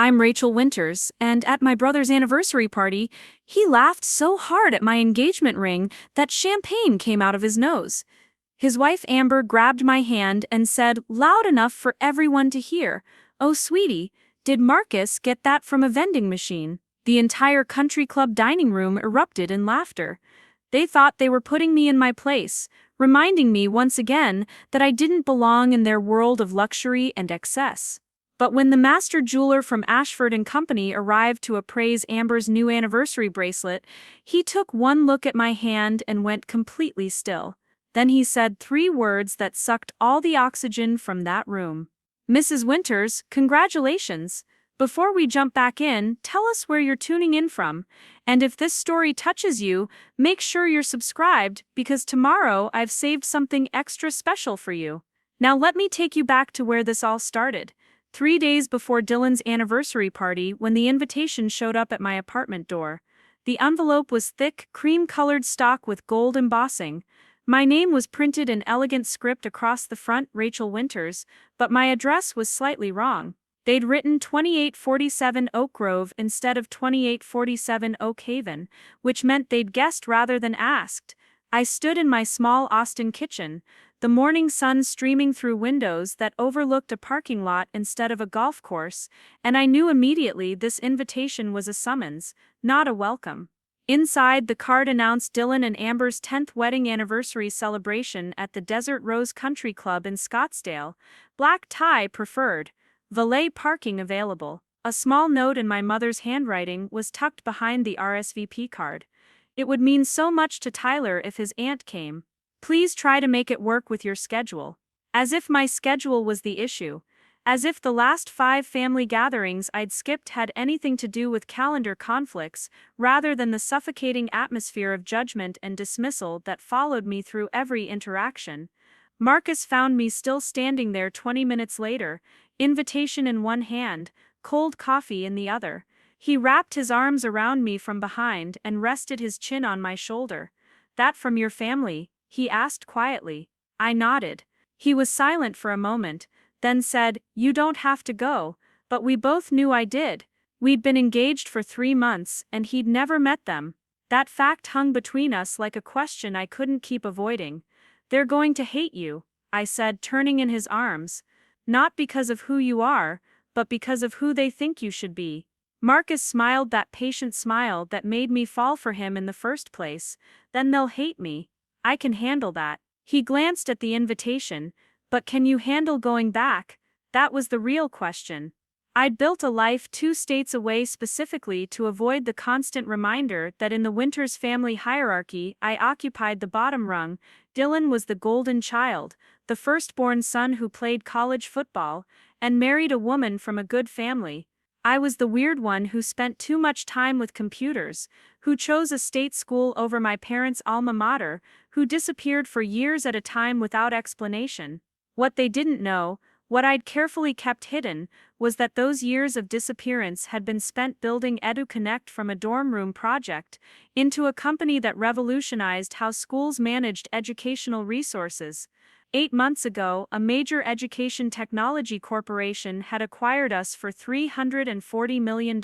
I'm Rachel Winters, and at my brother's anniversary party, he laughed so hard at my engagement ring that champagne came out of his nose. His wife Amber grabbed my hand and said, loud enough for everyone to hear, "Oh, sweetie, did Marcus get that from a vending machine?" The entire country club dining room erupted in laughter. They thought they were putting me in my place, reminding me once again that I didn't belong in their world of luxury and excess. But when the master jeweler from Ashford and Company arrived to appraise Amber's new anniversary bracelet, he took one look at my hand and went completely still. Then he said three words that sucked all the oxygen from that room. "Mrs. Winters, congratulations. Before we jump back in, tell us where you're tuning in from. And if this story touches you, make sure you're subscribed, because tomorrow I've saved something extra special for you." Now let me take you back to where this all started. 3 days before Dylan's anniversary party, when the invitation showed up at my apartment door. The envelope was thick, cream-colored stock with gold embossing. My name was printed in elegant script across the front, Rachel Winters, but my address was slightly wrong. They'd written 2847 Oak Grove instead of 2847 Oak Haven, which meant they'd guessed rather than asked. I stood in my small Austin kitchen, the morning sun streaming through windows that overlooked a parking lot instead of a golf course, and I knew immediately this invitation was a summons, not a welcome. Inside, the card announced Dylan and Amber's 10th wedding anniversary celebration at the Desert Rose Country Club in Scottsdale. Black tie preferred. Valet parking available. A small note in my mother's handwriting was tucked behind the RSVP card. It would mean so much to Tyler if his aunt came. "Please try to make it work with your schedule." As if my schedule was the issue. As if the last 5 family gatherings I'd skipped had anything to do with calendar conflicts, rather than the suffocating atmosphere of judgment and dismissal that followed me through every interaction. Marcus found me still standing there 20 minutes later, invitation in one hand, cold coffee in the other. He wrapped his arms around me from behind and rested his chin on my shoulder. "That from your family?" he asked quietly. I nodded. He was silent for a moment, then said, "You don't have to go," but we both knew I did. We'd been engaged for 3 months, and he'd never met them. That fact hung between us like a question I couldn't keep avoiding. "They're going to hate you," I said, turning in his arms. "Not because of who you are, but because of who they think you should be." Marcus smiled that patient smile that made me fall for him in the first place. "Then they'll hate me. I can handle that." He glanced at the invitation. "But can you handle going back?" That was the real question. I'd built a life 2 states away specifically to avoid the constant reminder that in the Winters family hierarchy I occupied the bottom rung. Dylan was the golden child, the firstborn son who played college football, and married a woman from a good family. I was the weird one who spent too much time with computers, who chose a state school over my parents' alma mater, who disappeared for years at a time without explanation. What they didn't know, what I'd carefully kept hidden, was that those years of disappearance had been spent building EduConnect from a dorm room project into a company that revolutionized how schools managed educational resources. 8 months ago, a major education technology corporation had acquired us for $340 million.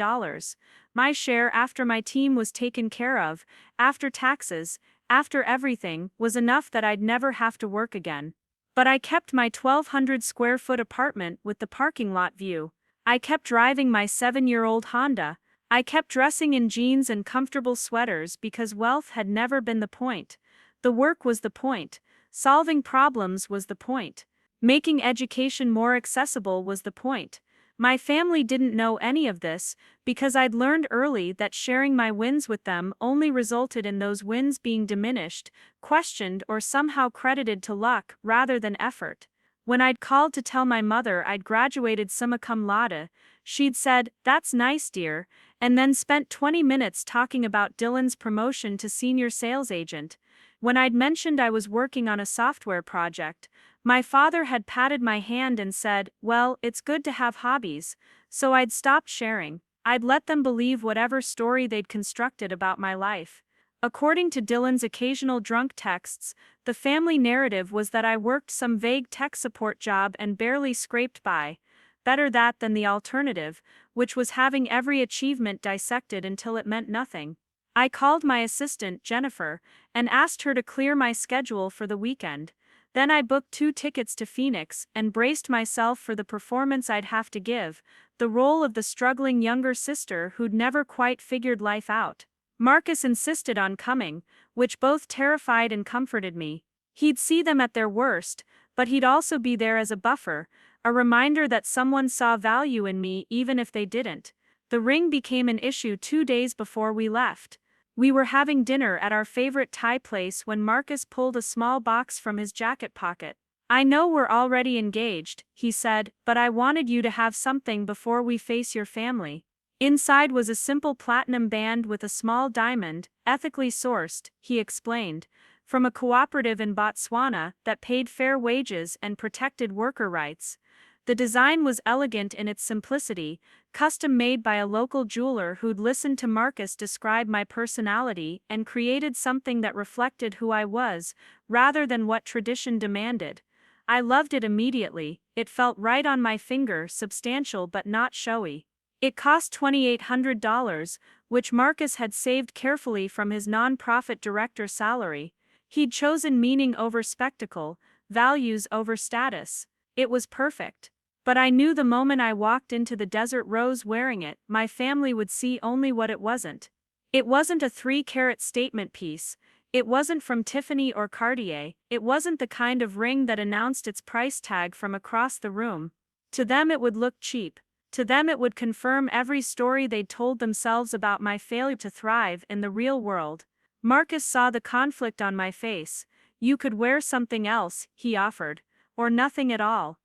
My share, after my team was taken care of, after taxes, after everything, was enough that I'd never have to work again. But I kept my 1,200 square foot apartment with the parking lot view. I kept driving my 7-year-old Honda. I kept dressing in jeans and comfortable sweaters because wealth had never been the point. The work was the point. Solving problems was the point. Making education more accessible was the point. My family didn't know any of this, because I'd learned early that sharing my wins with them only resulted in those wins being diminished, questioned, or somehow credited to luck rather than effort. When I'd called to tell my mother I'd graduated summa cum laude, she'd said, "That's nice, dear," and then spent 20 minutes talking about Dylan's promotion to senior sales agent. When I'd mentioned I was working on a software project, my father had patted my hand and said, "Well, it's good to have hobbies," so I'd stopped sharing. I'd let them believe whatever story they'd constructed about my life. According to Dylan's occasional drunk texts, the family narrative was that I worked some vague tech support job and barely scraped by. Better that than the alternative, which was having every achievement dissected until it meant nothing. I called my assistant, Jennifer, and asked her to clear my schedule for the weekend. Then I booked 2 tickets to Phoenix and braced myself for the performance I'd have to give, the role of the struggling younger sister who'd never quite figured life out. Marcus insisted on coming, which both terrified and comforted me. He'd see them at their worst, but he'd also be there as a buffer, a reminder that someone saw value in me even if they didn't. The ring became an issue 2 days before we left. We were having dinner at our favorite Thai place when Marcus pulled a small box from his jacket pocket. "I know we're already engaged," he said, "but I wanted you to have something before we face your family." Inside was a simple platinum band with a small diamond, ethically sourced, he explained, from a cooperative in Botswana that paid fair wages and protected worker rights. The design was elegant in its simplicity, custom-made by a local jeweler who'd listened to Marcus describe my personality and created something that reflected who I was, rather than what tradition demanded. I loved it immediately. It felt right on my finger, substantial but not showy. It cost $2,800, which Marcus had saved carefully from his non-profit director salary. He'd chosen meaning over spectacle, values over status. It was perfect. But I knew the moment I walked into the Desert Rose wearing it, my family would see only what it wasn't. It wasn't a 3-carat statement piece. It wasn't from Tiffany or Cartier. It wasn't the kind of ring that announced its price tag from across the room. To them it would look cheap. To them it would confirm every story they'd told themselves about my failure to thrive in the real world. Marcus saw the conflict on my face. "You could wear something else," he offered, "or nothing at all."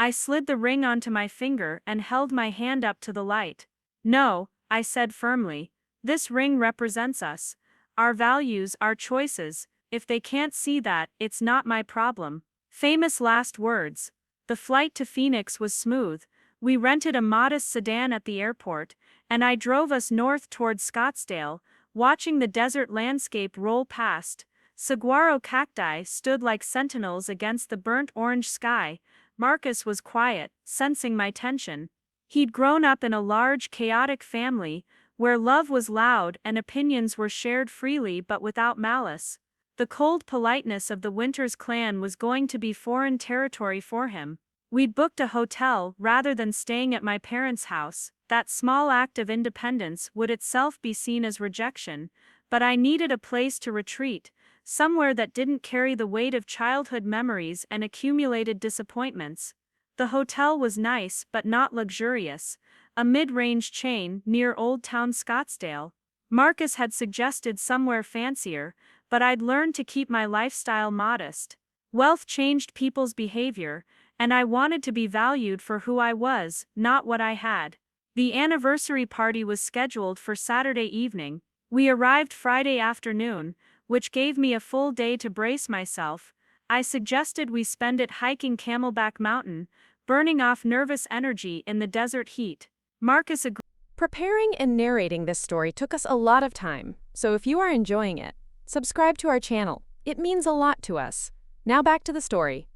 I slid the ring onto my finger and held my hand up to the light. "No," I said firmly. "This ring represents us. Our values, our choices. If they can't see that, it's not my problem." Famous last words. The flight to Phoenix was smooth. We rented a modest sedan at the airport, and I drove us north toward Scottsdale, watching the desert landscape roll past. Saguaro cacti stood like sentinels against the burnt orange sky. Marcus was quiet, sensing my tension. He'd grown up in a large, chaotic family, where love was loud and opinions were shared freely but without malice. The cold politeness of the Winters clan was going to be foreign territory for him. We'd booked a hotel rather than staying at my parents' house. That small act of independence would itself be seen as rejection, but I needed a place to retreat, somewhere that didn't carry the weight of childhood memories and accumulated disappointments. The hotel was nice but not luxurious, a mid-range chain near Old Town Scottsdale. Marcus had suggested somewhere fancier, but I'd learned to keep my lifestyle modest. Wealth changed people's behavior, and I wanted to be valued for who I was, not what I had. The anniversary party was scheduled for Saturday evening. We arrived Friday afternoon, which gave me a full day to brace myself. I suggested we spend it hiking Camelback Mountain, burning off nervous energy in the desert heat. Marcus agreed. Preparing and narrating this story took us a lot of time, so if you are enjoying it, subscribe to our channel. It means a lot to us. Now back to the story.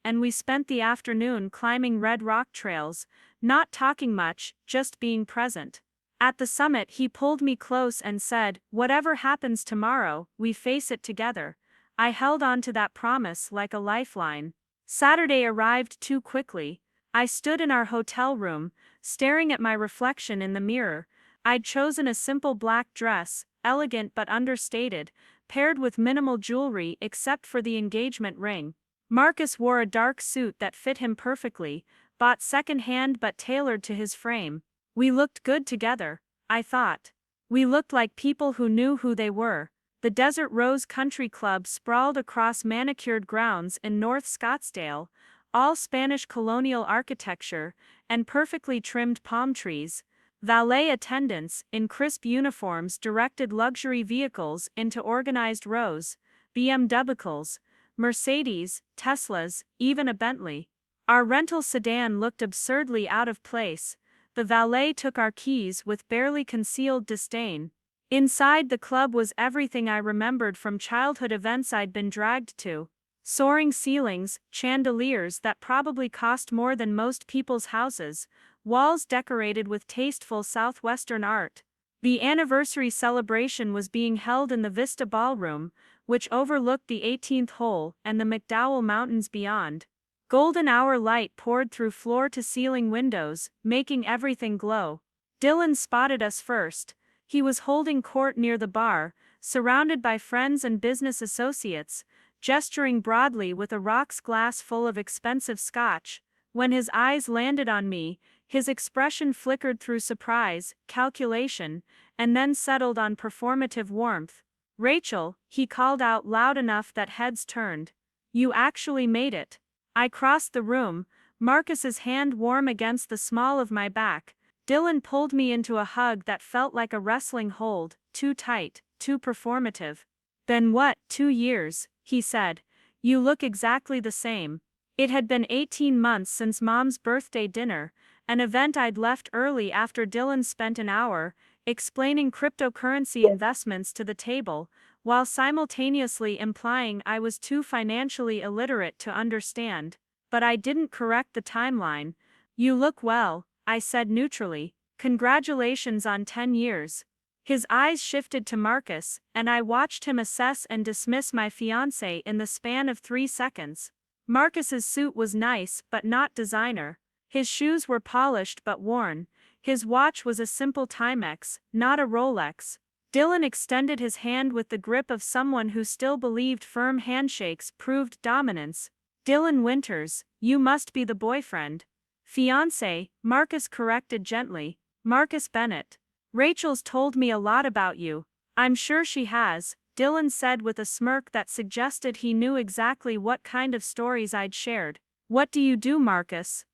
And we spent the afternoon climbing red rock trails, not talking much, just being present. At the summit he pulled me close and said, "Whatever happens tomorrow, we face it together." I held on to that promise like a lifeline. Saturday arrived too quickly. I stood in our hotel room, staring at my reflection in the mirror. I'd chosen a simple black dress, elegant but understated, paired with minimal jewelry except for the engagement ring. Marcus wore a dark suit that fit him perfectly, bought second-hand but tailored to his frame. We looked good together, I thought. We looked like people who knew who they were. The Desert Rose Country Club sprawled across manicured grounds in North Scottsdale, all Spanish colonial architecture and perfectly trimmed palm trees. Valet attendants in crisp uniforms directed luxury vehicles into organized rows, BMWs, Mercedes, Teslas, even a Bentley. Our rental sedan looked absurdly out of place. The valet took our keys with barely concealed disdain. Inside the club was everything I remembered from childhood events I'd been dragged to. Soaring ceilings, chandeliers that probably cost more than most people's houses, walls decorated with tasteful southwestern art. The anniversary celebration was being held in the Vista Ballroom, which overlooked the 18th hole and the McDowell Mountains beyond. Golden hour light poured through floor-to-ceiling windows, making everything glow. Dylan spotted us first. He was holding court near the bar, surrounded by friends and business associates, gesturing broadly with a rocks glass full of expensive scotch. When his eyes landed on me, his expression flickered through surprise, calculation, and then settled on performative warmth. "Rachel," he called out loud enough that heads turned. "You actually made it." I crossed the room, Marcus's hand warm against the small of my back. Dylan pulled me into a hug that felt like a wrestling hold, too tight, too performative. "Been what, 2 years?" he said. "You look exactly the same." It had been 18 months since Mom's birthday dinner, an event I'd left early after Dylan spent an hour explaining cryptocurrency investments to the table, while simultaneously implying I was too financially illiterate to understand. But I didn't correct the timeline. "You look well," I said neutrally. "Congratulations on 10 years. His eyes shifted to Marcus, and I watched him assess and dismiss my fiancé in the span of 3 seconds. Marcus's suit was nice but not designer. His shoes were polished but worn. His watch was a simple Timex, not a Rolex. Dylan extended his hand with the grip of someone who still believed firm handshakes proved dominance. "Dylan Winters, you must be the boyfriend." "Fiancé," Marcus corrected gently. "Marcus Bennett. Rachel's told me a lot about you." "I'm sure she has," Dylan said with a smirk that suggested he knew exactly what kind of stories I'd shared. "What do you do, Marcus?"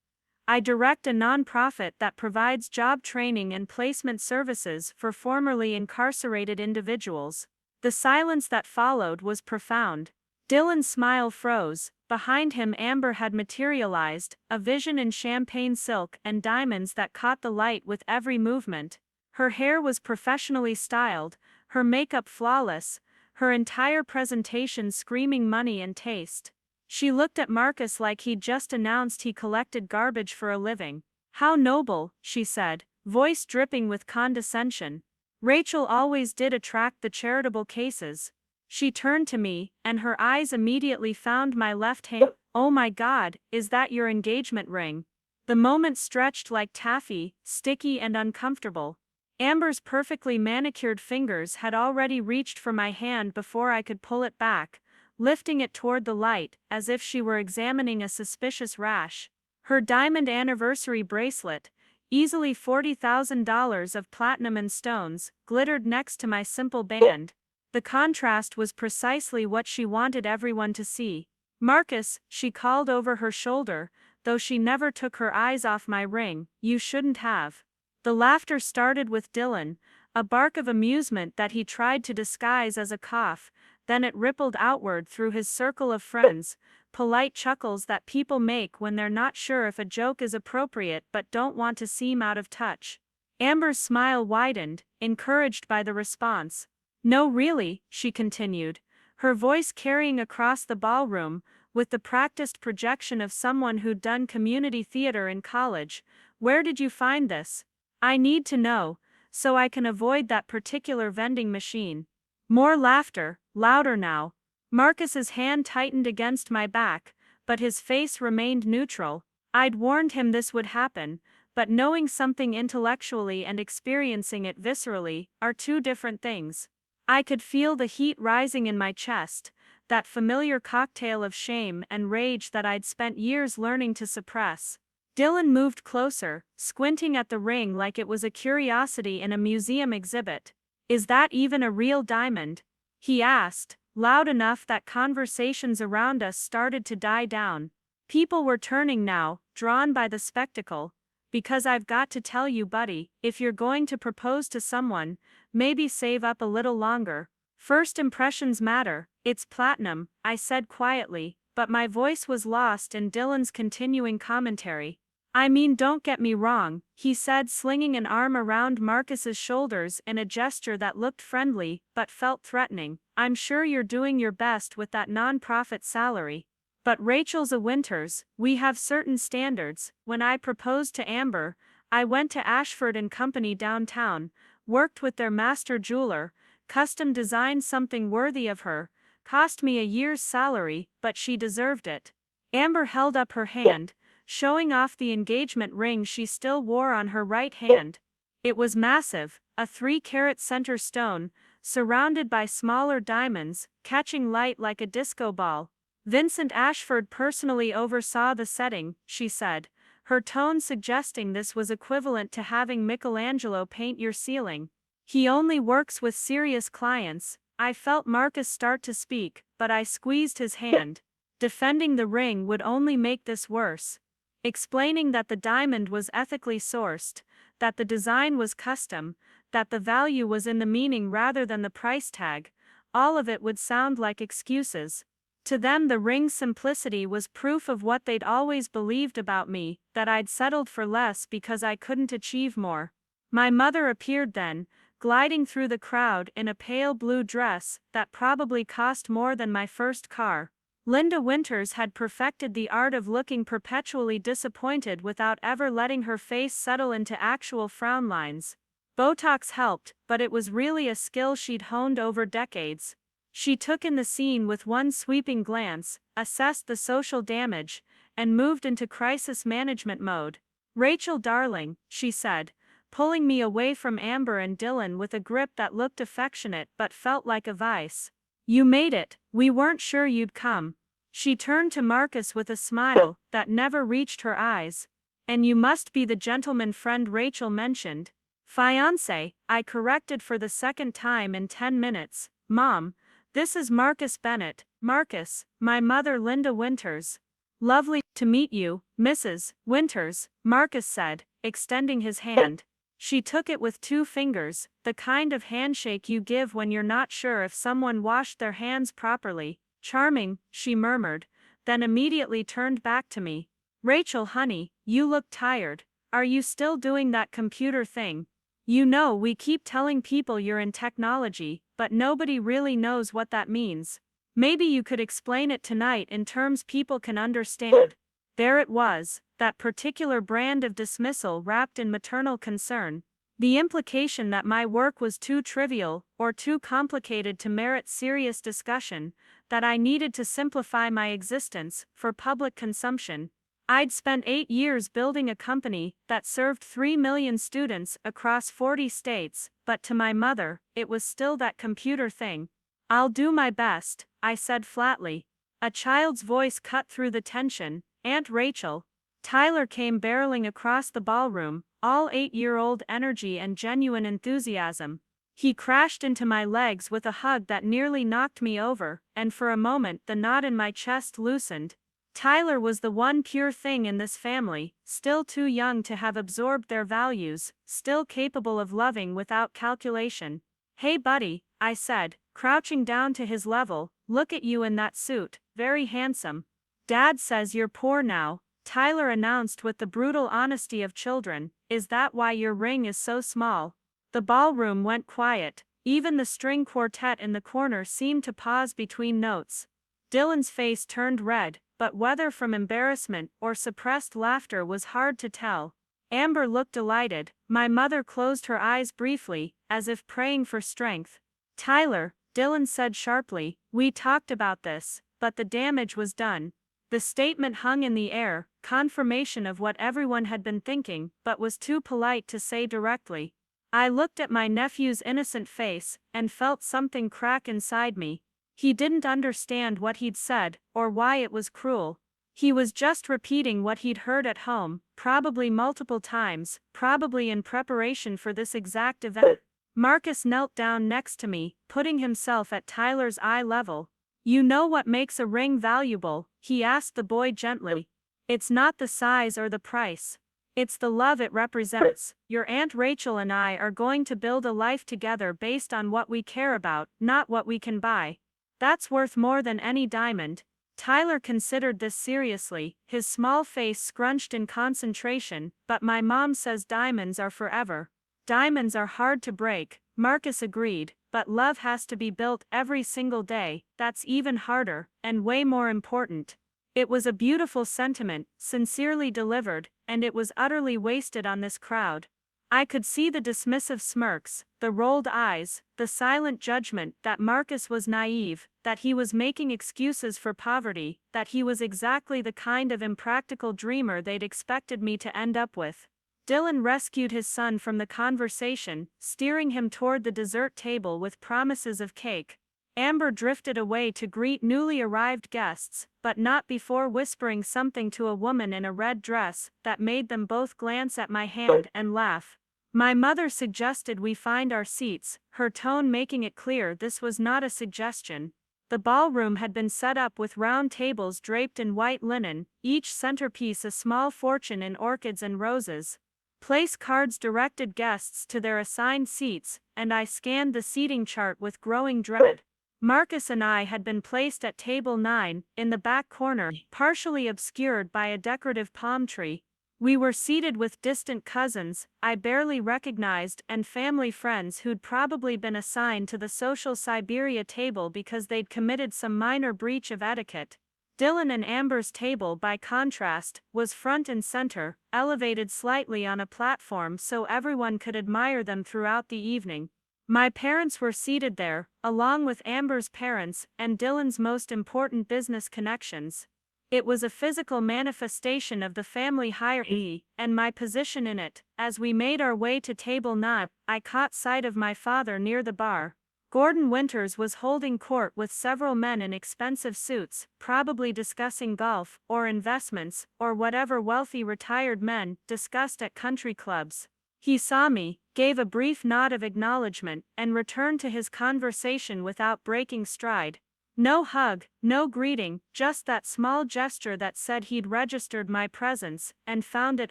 "I direct a nonprofit that provides job training and placement services for formerly incarcerated individuals." The silence that followed was profound. Dylan's smile froze. Behind him Amber had materialized, a vision in champagne silk and diamonds that caught the light with every movement. Her hair was professionally styled, her makeup flawless, her entire presentation screaming money and taste. She looked at Marcus like he'd just announced he collected garbage for a living. "How noble," she said, voice dripping with condescension. "Rachel always did attract the charitable cases." She turned to me, and her eyes immediately found my left hand. "Oh my God, is that your engagement ring?" The moment stretched like taffy, sticky and uncomfortable. Amber's perfectly manicured fingers had already reached for my hand before I could pull it back, lifting it toward the light, as if she were examining a suspicious rash. Her diamond anniversary bracelet, easily $40,000 of platinum and stones, glittered next to my simple band. The contrast was precisely what she wanted everyone to see. "Marcus," she called over her shoulder, though she never took her eyes off my ring, "you shouldn't have." The laughter started with Dylan, a bark of amusement that he tried to disguise as a cough, then it rippled outward through his circle of friends, polite chuckles that people make when they're not sure if a joke is appropriate but don't want to seem out of touch. Amber's smile widened, encouraged by the response. "No, really," she continued, her voice carrying across the ballroom, with the practiced projection of someone who'd done community theater in college. "Where did you find this? I need to know, so I can avoid that particular vending machine." More laughter, louder now. Marcus's hand tightened against my back, but his face remained neutral. I'd warned him this would happen, but knowing something intellectually and experiencing it viscerally are two different things. I could feel the heat rising in my chest, that familiar cocktail of shame and rage that I'd spent years learning to suppress. Dylan moved closer, squinting at the ring like it was a curiosity in a museum exhibit. "Is that even a real diamond?" he asked, loud enough that conversations around us started to die down. People were turning now, drawn by the spectacle. "Because I've got to tell you, buddy, if you're going to propose to someone, maybe save up a little longer. First impressions matter." "It's platinum," I said quietly, but my voice was lost in Dylan's continuing commentary. I mean, don't get me wrong, he said, slinging an arm around Marcus's shoulders in a gesture that looked friendly but felt threatening. I'm sure you're doing your best with that non-profit salary. But Rachel's a Winters, we have certain standards. When I proposed to Amber, I went to Ashford and Company downtown, worked with their master jeweler, custom designed something worthy of her, cost me a year's salary, but she deserved it. Amber held up her hand, showing off the engagement ring she still wore on her right hand. It was massive, a 3-carat center stone, surrounded by smaller diamonds, catching light like a disco ball. Vincent Ashford personally oversaw the setting, she said, her tone suggesting this was equivalent to having Michelangelo paint your ceiling. He only works with serious clients. I felt Marcus start to speak, but I squeezed his hand. Defending the ring would only make this worse. Explaining that the diamond was ethically sourced, that the design was custom, that the value was in the meaning rather than the price tag, all of it would sound like excuses. To them, the ring's simplicity was proof of what they'd always believed about me, that I'd settled for less because I couldn't achieve more. My mother appeared then, gliding through the crowd in a pale blue dress that probably cost more than my first car. Linda Winters had perfected the art of looking perpetually disappointed without ever letting her face settle into actual frown lines. Botox helped, but it was really a skill she'd honed over decades. She took in the scene with one sweeping glance, assessed the social damage, and moved into crisis management mode. "Rachel, darling," she said, pulling me away from Amber and Dylan with a grip that looked affectionate but felt like a vice. "You made it, we weren't sure you'd come." She turned to Marcus with a smile that never reached her eyes. "And you must be the gentleman friend Rachel mentioned." "Fiancé," I corrected for the second time in 10 minutes. "Mom, this is Marcus Bennett." "Marcus, my mother Linda Winters." "Lovely to meet you, Mrs. Winters," Marcus said, extending his hand. She took it with 2 fingers, the kind of handshake you give when you're not sure if someone washed their hands properly. "Charming," she murmured, then immediately turned back to me. "Rachel, honey, you look tired. Are you still doing that computer thing? You know, we keep telling people you're in technology, but nobody really knows what that means. Maybe you could explain it tonight in terms people can understand." There it was, that particular brand of dismissal wrapped in maternal concern. The implication that my work was too trivial or too complicated to merit serious discussion, that I needed to simplify my existence for public consumption. I'd spent 8 years building a company that served 3 million students across 40 states, but to my mother, it was still that computer thing. "I'll do my best," I said flatly. A child's voice cut through the tension. "Aunt Rachel." Tyler came barreling across the ballroom, all 8-year-old energy and genuine enthusiasm. He crashed into my legs with a hug that nearly knocked me over, and for a moment the knot in my chest loosened. Tyler was the one pure thing in this family, still too young to have absorbed their values, still capable of loving without calculation. "Hey buddy," I said, crouching down to his level, "look at you in that suit, very handsome." "Dad says you're poor now," Tyler announced with the brutal honesty of children. "Is that why your ring is so small?" The ballroom went quiet. Even the string quartet in the corner seemed to pause between notes. Dylan's face turned red, but whether from embarrassment or suppressed laughter was hard to tell. Amber looked delighted. My mother closed her eyes briefly, as if praying for strength. "Tyler," Dylan said sharply, "we talked about this, but the damage was done." The statement hung in the air, confirmation of what everyone had been thinking, but was too polite to say directly. I looked at my nephew's innocent face, and felt something crack inside me. He didn't understand what he'd said, or why it was cruel. He was just repeating what he'd heard at home, probably multiple times, probably in preparation for this exact event. Marcus knelt down next to me, putting himself at Tyler's eye level. "You know what makes a ring valuable?" he asked the boy gently. "It's not the size or the price. It's the love it represents. Your Aunt Rachel and I are going to build a life together based on what we care about, not what we can buy. That's worth more than any diamond." Tyler considered this seriously, his small face scrunched in concentration, but my mom says diamonds are forever. Diamonds are hard to break, Marcus agreed, but love has to be built every single day, that's even harder, and way more important. It was a beautiful sentiment, sincerely delivered, and it was utterly wasted on this crowd. I could see the dismissive smirks, the rolled eyes, the silent judgment that Marcus was naive, that he was making excuses for poverty, that he was exactly the kind of impractical dreamer they'd expected me to end up with. Dylan rescued his son from the conversation, steering him toward the dessert table with promises of cake. Amber drifted away to greet newly arrived guests, but not before whispering something to a woman in a red dress that made them both glance at my hand and laugh. My mother suggested we find our seats, her tone making it clear this was not a suggestion. The ballroom had been set up with round tables draped in white linen, each centerpiece a small fortune in orchids and roses. Place cards directed guests to their assigned seats, and I scanned the seating chart with growing dread. Marcus and I had been placed at table 9, in the back corner, partially obscured by a decorative palm tree. We were seated with distant cousins I barely recognized and family friends who'd probably been assigned to the social Siberia table because they'd committed some minor breach of etiquette. Dylan and Amber's table, by contrast, was front and center, elevated slightly on a platform so everyone could admire them throughout the evening. My parents were seated there, along with Amber's parents and Dylan's most important business connections. It was a physical manifestation of the family hierarchy and my position in it. As we made our way to table 9, I caught sight of my father near the bar. Gordon Winters was holding court with several men in expensive suits, probably discussing golf, or investments, or whatever wealthy retired men discussed at country clubs. He saw me, gave a brief nod of acknowledgement, and returned to his conversation without breaking stride. No hug, no greeting, just that small gesture that said he'd registered my presence, and found it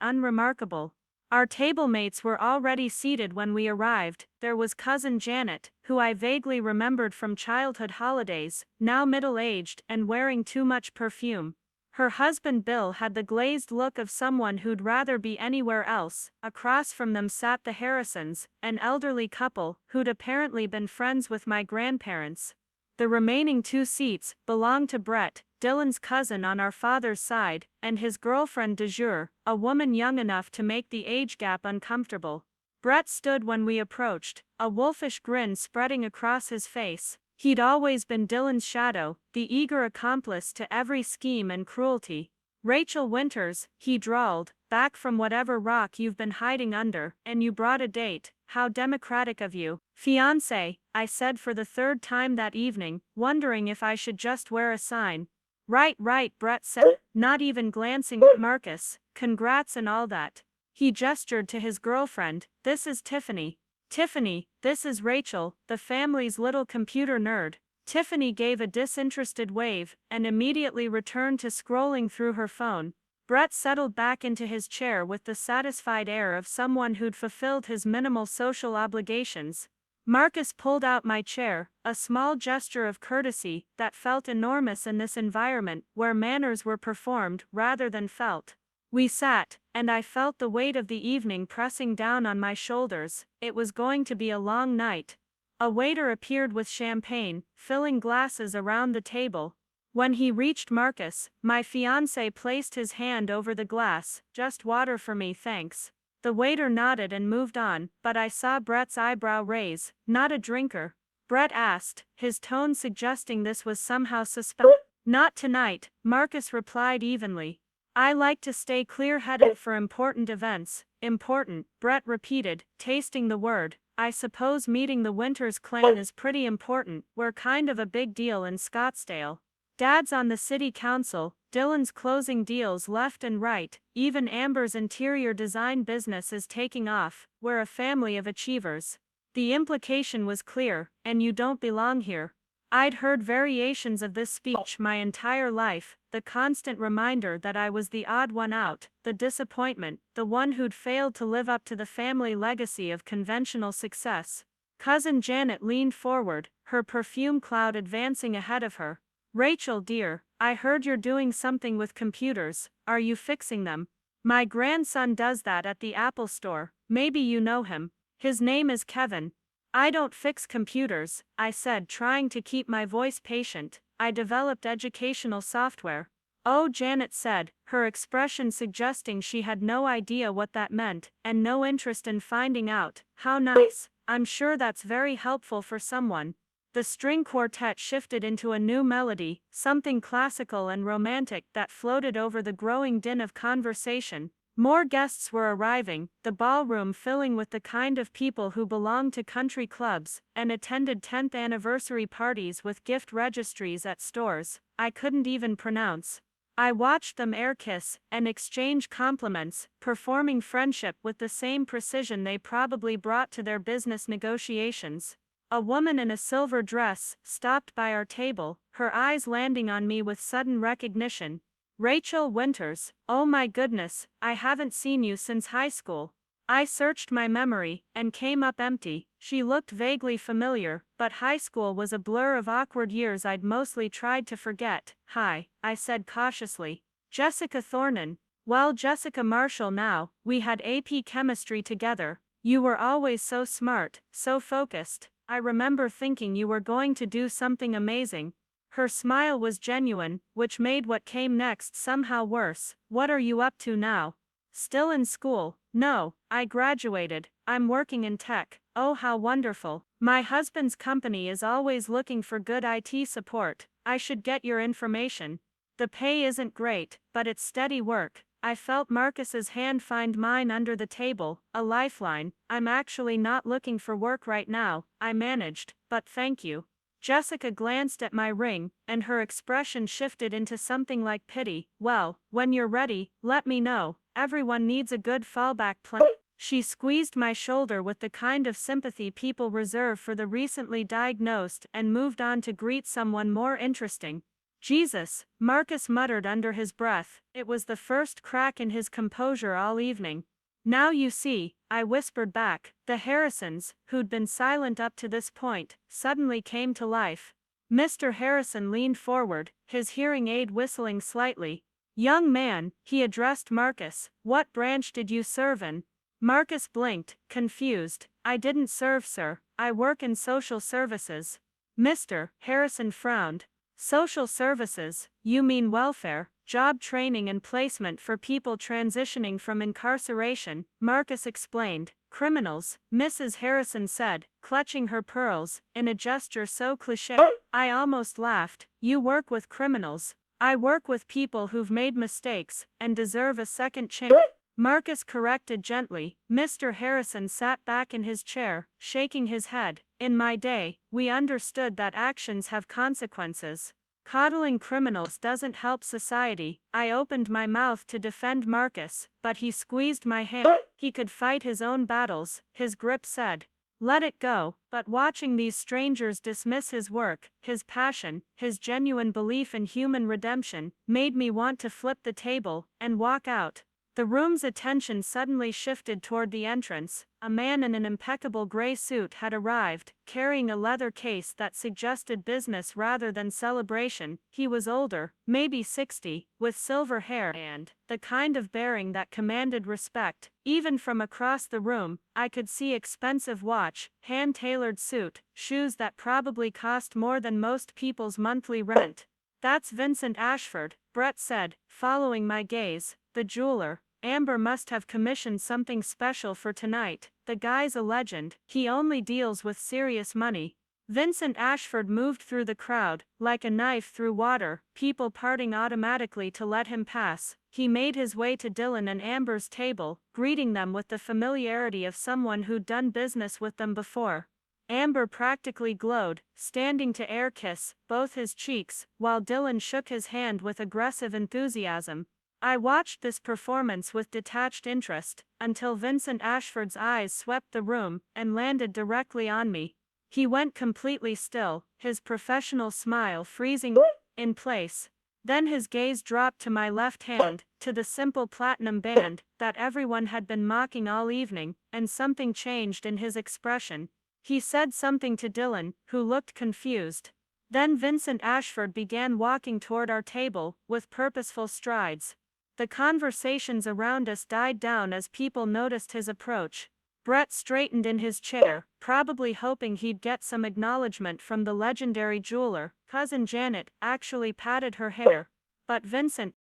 unremarkable. Our table mates were already seated when we arrived. There was cousin Janet, who I vaguely remembered from childhood holidays, now middle-aged and wearing too much perfume. Her husband Bill had the glazed look of someone who'd rather be anywhere else. Across from them sat the Harrisons, an elderly couple who'd apparently been friends with my grandparents. The remaining 2 seats belonged to Brett, Dylan's cousin on our father's side, and his girlfriend de jour, a woman young enough to make the age gap uncomfortable. Brett stood when we approached, a wolfish grin spreading across his face. He'd always been Dylan's shadow, the eager accomplice to every scheme and cruelty. Rachel Winters, he drawled, back from whatever rock you've been hiding under, and you brought a date. How democratic of you. Fiancé, I said for the 3rd time that evening, wondering if I should just wear a sign. Right, Brett said, not even glancing at Marcus. Congrats and all that. He gestured to his girlfriend. This is Tiffany. Tiffany, this is Rachel, the family's little computer nerd. Tiffany gave a disinterested wave, and immediately returned to scrolling through her phone. Brett settled back into his chair with the satisfied air of someone who'd fulfilled his minimal social obligations. Marcus pulled out my chair, a small gesture of courtesy that felt enormous in this environment where manners were performed rather than felt. We sat, and I felt the weight of the evening pressing down on my shoulders. It was going to be a long night. A waiter appeared with champagne, filling glasses around the table. When he reached Marcus, my fiancé placed his hand over the glass. Just water for me, thanks. The waiter nodded and moved on, but I saw Brett's eyebrow raise. Not a drinker? Brett asked, his tone suggesting this was somehow suspect. Not tonight, Marcus replied evenly. I like to stay clear-headed for important events. Important, Brett repeated, tasting the word. I suppose meeting the Winters clan is pretty important. We're kind of a big deal in Scottsdale. Dad's on the city council, Dylan's closing deals left and right, even Amber's interior design business is taking off. We're a family of achievers. The implication was clear, and you don't belong here. I'd heard variations of this speech my entire life, the constant reminder that I was the odd one out, the disappointment, the one who'd failed to live up to the family legacy of conventional success. Cousin Janet leaned forward, her perfume cloud advancing ahead of her. Rachel, dear, I heard you're doing something with computers. Are you fixing them? My grandson does that at the Apple store. Maybe you know him. His name is Kevin. I don't fix computers, I said, trying to keep my voice patient. I developed educational software. Oh, Janet said, her expression suggesting she had no idea what that meant, and no interest in finding out. How nice. I'm sure that's very helpful for someone. The string quartet shifted into a new melody, something classical and romantic that floated over the growing din of conversation. More guests were arriving, the ballroom filling with the kind of people who belonged to country clubs and attended 10th anniversary parties with gift registries at stores I couldn't even pronounce. I watched them air kiss and exchange compliments, performing friendship with the same precision they probably brought to their business negotiations. A woman in a silver dress stopped by our table, her eyes landing on me with sudden recognition. Rachel Winters, oh my goodness, I haven't seen you since high school. I searched my memory and came up empty. She looked vaguely familiar, but high school was a blur of awkward years I'd mostly tried to forget. Hi, I said cautiously. Jessica Thornton. Well, Jessica Marshall now, we had AP chemistry together. You were always so smart, so focused. I remember thinking you were going to do something amazing. Her smile was genuine, which made what came next somehow worse. What are you up to now? Still in school? No, I graduated. I'm working in tech. Oh, how wonderful. My husband's company is always looking for good IT support. I should get your information. The pay isn't great, but it's steady work. I felt Marcus's hand find mine under the table, a lifeline. I'm actually not looking for work right now, I managed, but thank you. Jessica glanced at my ring, and her expression shifted into something like pity. Well, when you're ready, let me know. Everyone needs a good fallback plan. She squeezed my shoulder with the kind of sympathy people reserve for the recently diagnosed and moved on to greet someone more interesting. Jesus, Marcus muttered under his breath. It was the first crack in his composure all evening. Now you see, I whispered back. The Harrisons, who'd been silent up to this point, suddenly came to life. Mr. Harrison leaned forward, his hearing aid whistling slightly. Young man, he addressed Marcus, what branch did you serve in? Marcus blinked, confused. I didn't serve, sir. I work in social services. Mr. Harrison frowned. Social services, you mean welfare, job training and placement for people transitioning from incarceration, Marcus explained. Criminals, Mrs. Harrison said, clutching her pearls, in a gesture so cliché. I almost laughed. You work with criminals. I work with people who've made mistakes and deserve a second chance. Marcus corrected gently. Mr. Harrison sat back in his chair, shaking his head. In my day, we understood that actions have consequences. Coddling criminals doesn't help society. I opened my mouth to defend Marcus, but he squeezed my hand. He could fight his own battles, his grip said. Let it go. But watching these strangers dismiss his work, his passion, his genuine belief in human redemption, made me want to flip the table and walk out. The room's attention suddenly shifted toward the entrance. A man in an impeccable gray suit had arrived, carrying a leather case that suggested business rather than celebration. He was older, maybe 60, with silver hair and the kind of bearing that commanded respect. Even from across the room, I could see expensive watch, hand-tailored suit, shoes that probably cost more than most people's monthly rent. That's Vincent Ashford, Brett said, following my gaze. The jeweler. Amber must have commissioned something special for tonight. The guy's a legend. He only deals with serious money. Vincent Ashford moved through the crowd, like a knife through water, people parting automatically to let him pass. He made his way to Dylan and Amber's table, greeting them with the familiarity of someone who'd done business with them before. Amber practically glowed, standing to air kiss both his cheeks, while Dylan shook his hand with aggressive enthusiasm. I watched this performance with detached interest, until Vincent Ashford's eyes swept the room and landed directly on me. He went completely still, his professional smile freezing in place. Then his gaze dropped to my left hand, to the simple platinum band that everyone had been mocking all evening, and something changed in his expression. He said something to Dylan, who looked confused. Then Vincent Ashford began walking toward our table, with purposeful strides. The conversations around us died down as people noticed his approach. Brett straightened in his chair, probably hoping he'd get some acknowledgement from the legendary jeweler. Cousin Janet actually patted her hair. But Vincent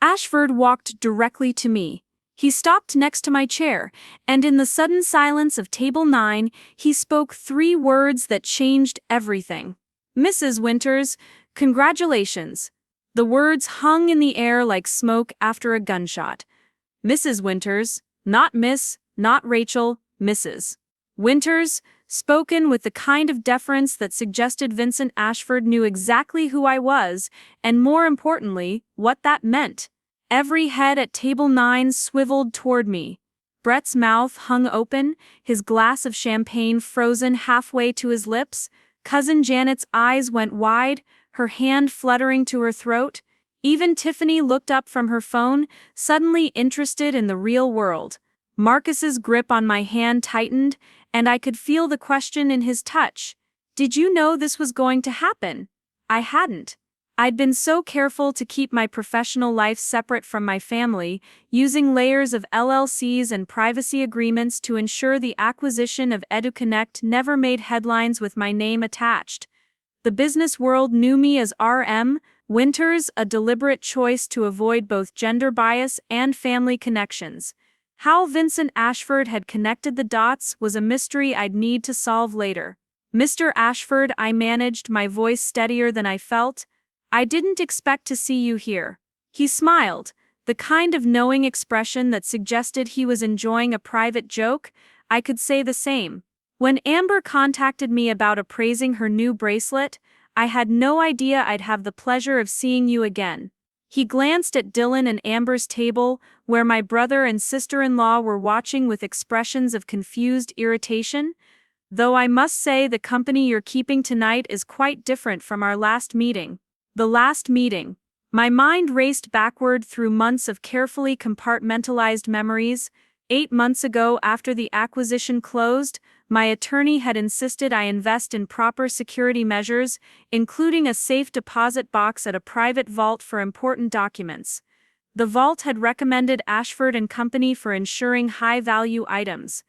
Ashford walked directly to me. He stopped next to my chair, and in the sudden silence of table 9, he spoke 3 words that changed everything. Mrs. Winters, congratulations. The words hung in the air like smoke after a gunshot. Mrs. Winters, not Miss, not Rachel, Mrs. Winters, spoken with the kind of deference that suggested Vincent Ashford knew exactly who I was, and more importantly, what that meant. Every head at table 9 swiveled toward me. Brett's mouth hung open, his glass of champagne frozen halfway to his lips. Cousin Janet's eyes went wide, her hand fluttering to her throat. Even Tiffany looked up from her phone, suddenly interested in the real world. Marcus's grip on my hand tightened, and I could feel the question in his touch. Did you know this was going to happen? I hadn't. I'd been so careful to keep my professional life separate from my family, using layers of LLCs and privacy agreements to ensure the acquisition of EduConnect never made headlines with my name attached. The business world knew me as R.M. Winters, a deliberate choice to avoid both gender bias and family connections. How Vincent Ashford had connected the dots was a mystery I'd need to solve later. Mr. Ashford, I managed, my voice steadier than I felt. I didn't expect to see you here. He smiled, the kind of knowing expression that suggested he was enjoying a private joke. I could say the same. When Amber contacted me about appraising her new bracelet, I had no idea I'd have the pleasure of seeing you again. He glanced at Dylan and Amber's table, where my brother and sister-in-law were watching with expressions of confused irritation. Though I must say the company you're keeping tonight is quite different from our last meeting. The last meeting. My mind raced backward through months of carefully compartmentalized memories. 8 months ago, after the acquisition closed, my attorney had insisted I invest in proper security measures, including a safe deposit box at a private vault for important documents. The vault had recommended Ashford and Company for insuring high-value items.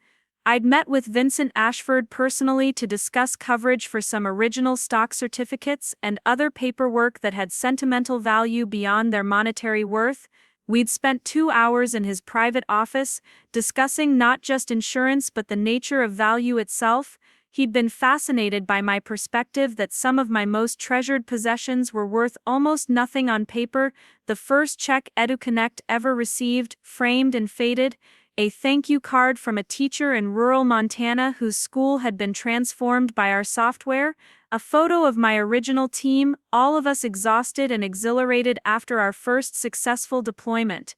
I'd met with Vincent Ashford personally to discuss coverage for some original stock certificates and other paperwork that had sentimental value beyond their monetary worth. We'd spent 2 hours in his private office, discussing not just insurance but the nature of value itself. He'd been fascinated by my perspective that some of my most treasured possessions were worth almost nothing on paper. The first check EduConnect ever received, framed and faded, a thank you card from a teacher in rural Montana whose school had been transformed by our software, a photo of my original team, all of us exhausted and exhilarated after our first successful deployment.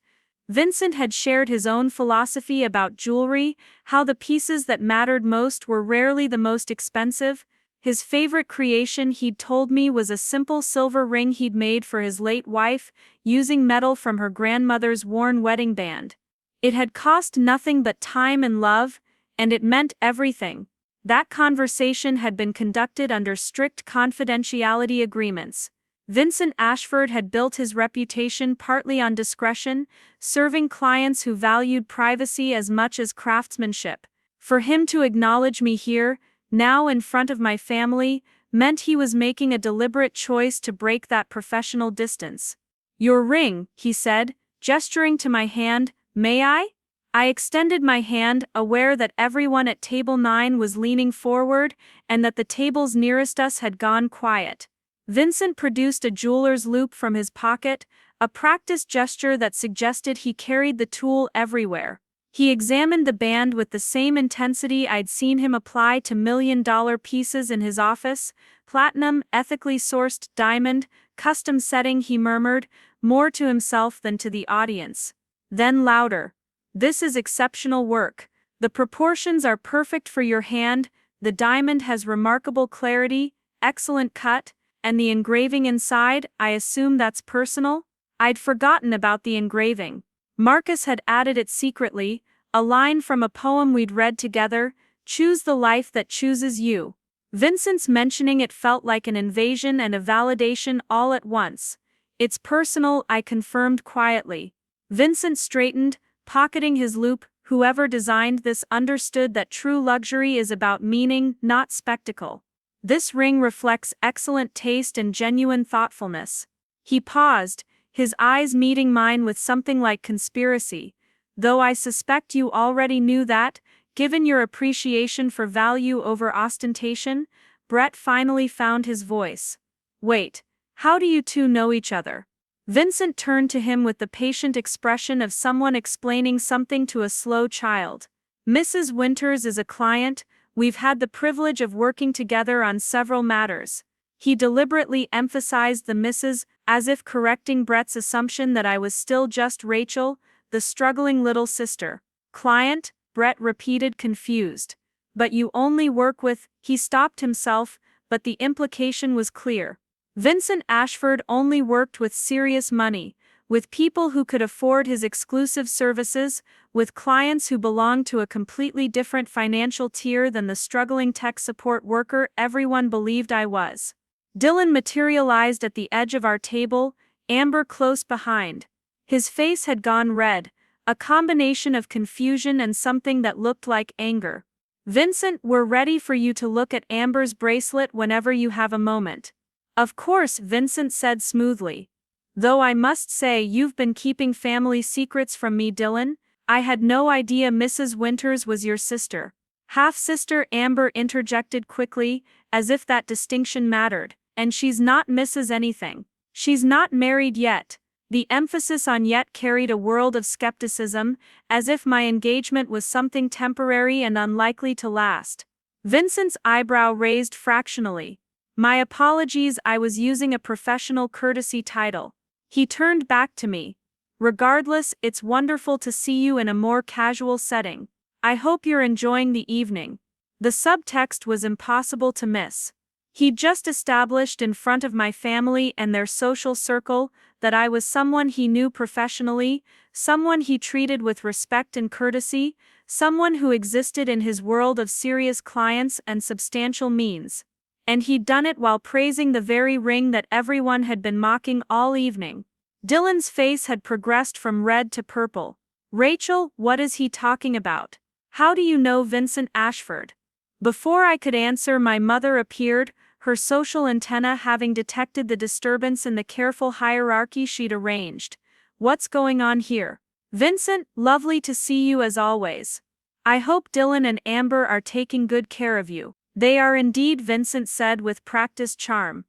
Vincent had shared his own philosophy about jewelry, how the pieces that mattered most were rarely the most expensive. His favorite creation, he'd told me, was a simple silver ring he'd made for his late wife, using metal from her grandmother's worn wedding band. It had cost nothing but time and love, and it meant everything. That conversation had been conducted under strict confidentiality agreements. Vincent Ashford had built his reputation partly on discretion, serving clients who valued privacy as much as craftsmanship. For him to acknowledge me here, now in front of my family, meant he was making a deliberate choice to break that professional distance. "Your ring," he said, gesturing to my hand. "May I?" I extended my hand, aware that everyone at table 9 was leaning forward and that the tables nearest us had gone quiet. Vincent produced a jeweler's loop from his pocket, a practiced gesture that suggested he carried the tool everywhere. He examined the band with the same intensity I'd seen him apply to million-dollar pieces in his office. "Platinum, ethically sourced diamond, custom setting," he murmured, more to himself than to the audience. Then louder. "This is exceptional work. The proportions are perfect for your hand, the diamond has remarkable clarity, excellent cut, and the engraving inside, I assume that's personal?" I'd forgotten about the engraving. Marcus had added it secretly, a line from a poem we'd read together, "Choose the life that chooses you." Vincent's mentioning it felt like an invasion and a validation all at once. It's personal, I confirmed quietly. Vincent straightened, pocketing his loop. Whoever designed this understood that true luxury is about meaning, not spectacle. This ring reflects excellent taste and genuine thoughtfulness. He paused, his eyes meeting mine with something like conspiracy. Though I suspect you already knew that, given your appreciation for value over ostentation, Brett finally found his voice. Wait, how do you two know each other? Vincent turned to him with the patient expression of someone explaining something to a slow child. Mrs. Winters is a client, we've had the privilege of working together on several matters. He deliberately emphasized the Mrs., as if correcting Brett's assumption that I was still just Rachel, the struggling little sister. Client? Brett repeated, confused. But you only work with, he stopped himself, but the implication was clear. Vincent Ashford only worked with serious money, with people who could afford his exclusive services, with clients who belonged to a completely different financial tier than the struggling tech support worker everyone believed I was. Dylan materialized at the edge of our table, Amber close behind. His face had gone red, a combination of confusion and something that looked like anger. Vincent, we're ready for you to look at Amber's bracelet whenever you have a moment. Of course, Vincent said smoothly. Though I must say you've been keeping family secrets from me, Dylan. I had no idea Mrs. Winters was your sister. Half-sister, Amber interjected quickly, as if that distinction mattered. And she's not Mrs. anything. She's not married yet. The emphasis on yet carried a world of skepticism, as if my engagement was something temporary and unlikely to last. Vincent's eyebrow raised fractionally. My apologies, I was using a professional courtesy title. He turned back to me. Regardless, it's wonderful to see you in a more casual setting. I hope you're enjoying the evening. The subtext was impossible to miss. He'd just established in front of my family and their social circle that I was someone he knew professionally, someone he treated with respect and courtesy, someone who existed in his world of serious clients and substantial means. And he'd done it while praising the very ring that everyone had been mocking all evening. Dylan's face had progressed from red to purple. Rachel, what is he talking about? How do you know Vincent Ashford? Before I could answer, my mother appeared, her social antenna having detected the disturbance in the careful hierarchy she'd arranged. What's going on here? Vincent, lovely to see you as always. I hope Dylan and Amber are taking good care of you. They are indeed, Vincent said with practiced charm.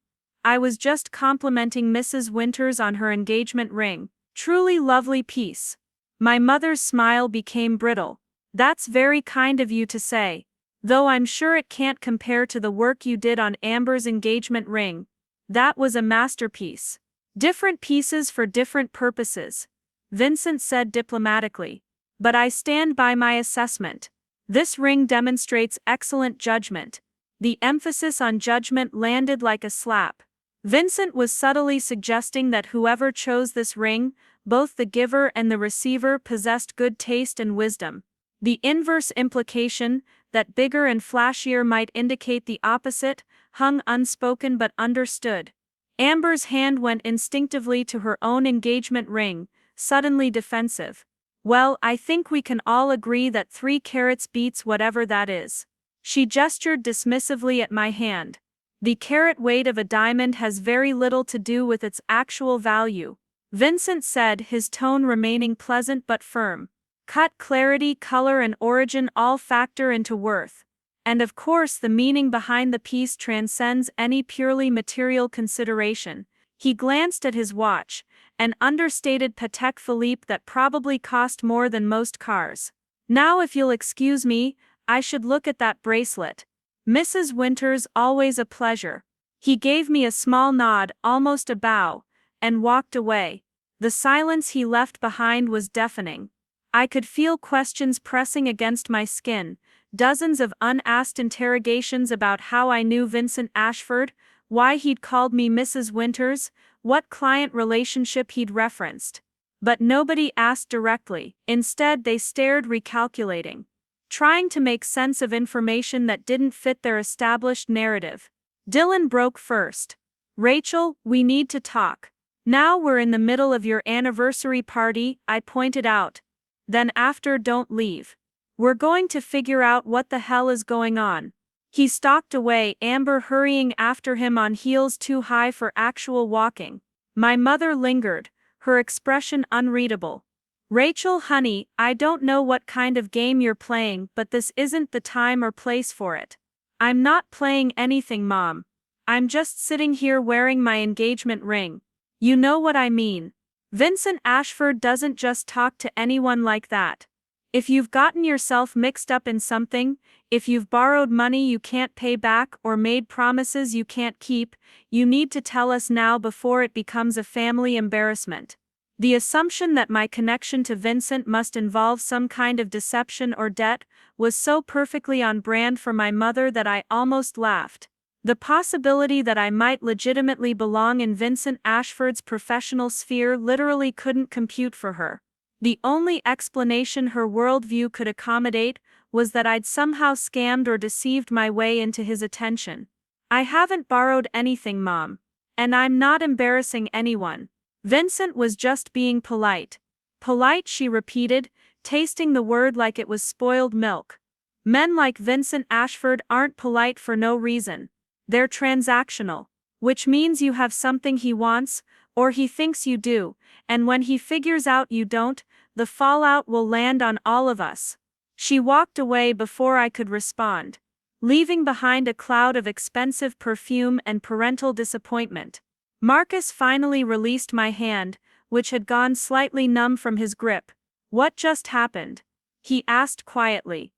I was just complimenting Mrs. Winters on her engagement ring. Truly lovely piece. My mother's smile became brittle. That's very kind of you to say. Though I'm sure it can't compare to the work you did on Amber's engagement ring. That was a masterpiece. Different pieces for different purposes, Vincent said diplomatically. But I stand by my assessment. This ring demonstrates excellent judgment. The emphasis on judgment landed like a slap. Vincent was subtly suggesting that whoever chose this ring, both the giver and the receiver, possessed good taste and wisdom. The inverse implication, that bigger and flashier might indicate the opposite, hung unspoken but understood. Amber's hand went instinctively to her own engagement ring, suddenly defensive. Well, I think we can all agree that 3 carats beats whatever that is. She gestured dismissively at my hand. The carat weight of a diamond has very little to do with its actual value, Vincent said, his tone remaining pleasant but firm. Cut, clarity, color, and origin all factor into worth. And of course, the meaning behind the piece transcends any purely material consideration. He glanced at his watch, an understated Patek Philippe that probably cost more than most cars. Now, if you'll excuse me, I should look at that bracelet. Mrs. Winters, always a pleasure. He gave me a small nod, almost a bow, and walked away. The silence he left behind was deafening. I could feel questions pressing against my skin, dozens of unasked interrogations about how I knew Vincent Ashford, why he'd called me Mrs. Winters, what client relationship he'd referenced. But nobody asked directly. Instead, they stared, recalculating. trying to make sense of information that didn't fit their established narrative. Dylan broke first. "Rachel, we need to talk. Now we're in the middle of your anniversary party," I pointed out. "Then after, don't leave. We're going to figure out what the hell is going on." He stalked away, Amber hurrying after him on heels too high for actual walking. My mother lingered, her expression unreadable. "Rachel, honey, I don't know what kind of game you're playing, but this isn't the time or place for it." "I'm not playing anything, Mom. I'm just sitting here wearing my engagement ring. You know what I mean." Vincent Ashford doesn't just talk to anyone like that. If you've gotten yourself mixed up in something, if you've borrowed money you can't pay back or made promises you can't keep, you need to tell us now before it becomes a family embarrassment. The assumption that my connection to Vincent must involve some kind of deception or debt was so perfectly on brand for my mother that I almost laughed. The possibility that I might legitimately belong in Vincent Ashford's professional sphere literally couldn't compute for her. The only explanation her worldview could accommodate was that I'd somehow scammed or deceived my way into his attention. "I haven't borrowed anything, Mom. And I'm not embarrassing anyone. Vincent was just being polite." "Polite," she repeated, tasting the word like it was spoiled milk. "Men like Vincent Ashford aren't polite for no reason. They're transactional. Which means you have something he wants, or he thinks you do, and when he figures out you don't, the fallout will land on all of us." She walked away before I could respond, leaving behind a cloud of expensive perfume and parental disappointment. Marcus finally released my hand, which had gone slightly numb from his grip. "What just happened?" he asked quietly.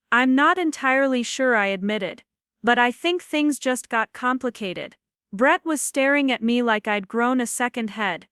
"I'm not entirely sure," I admitted. "But I think things just got complicated." Brett was staring at me like I'd grown a second head.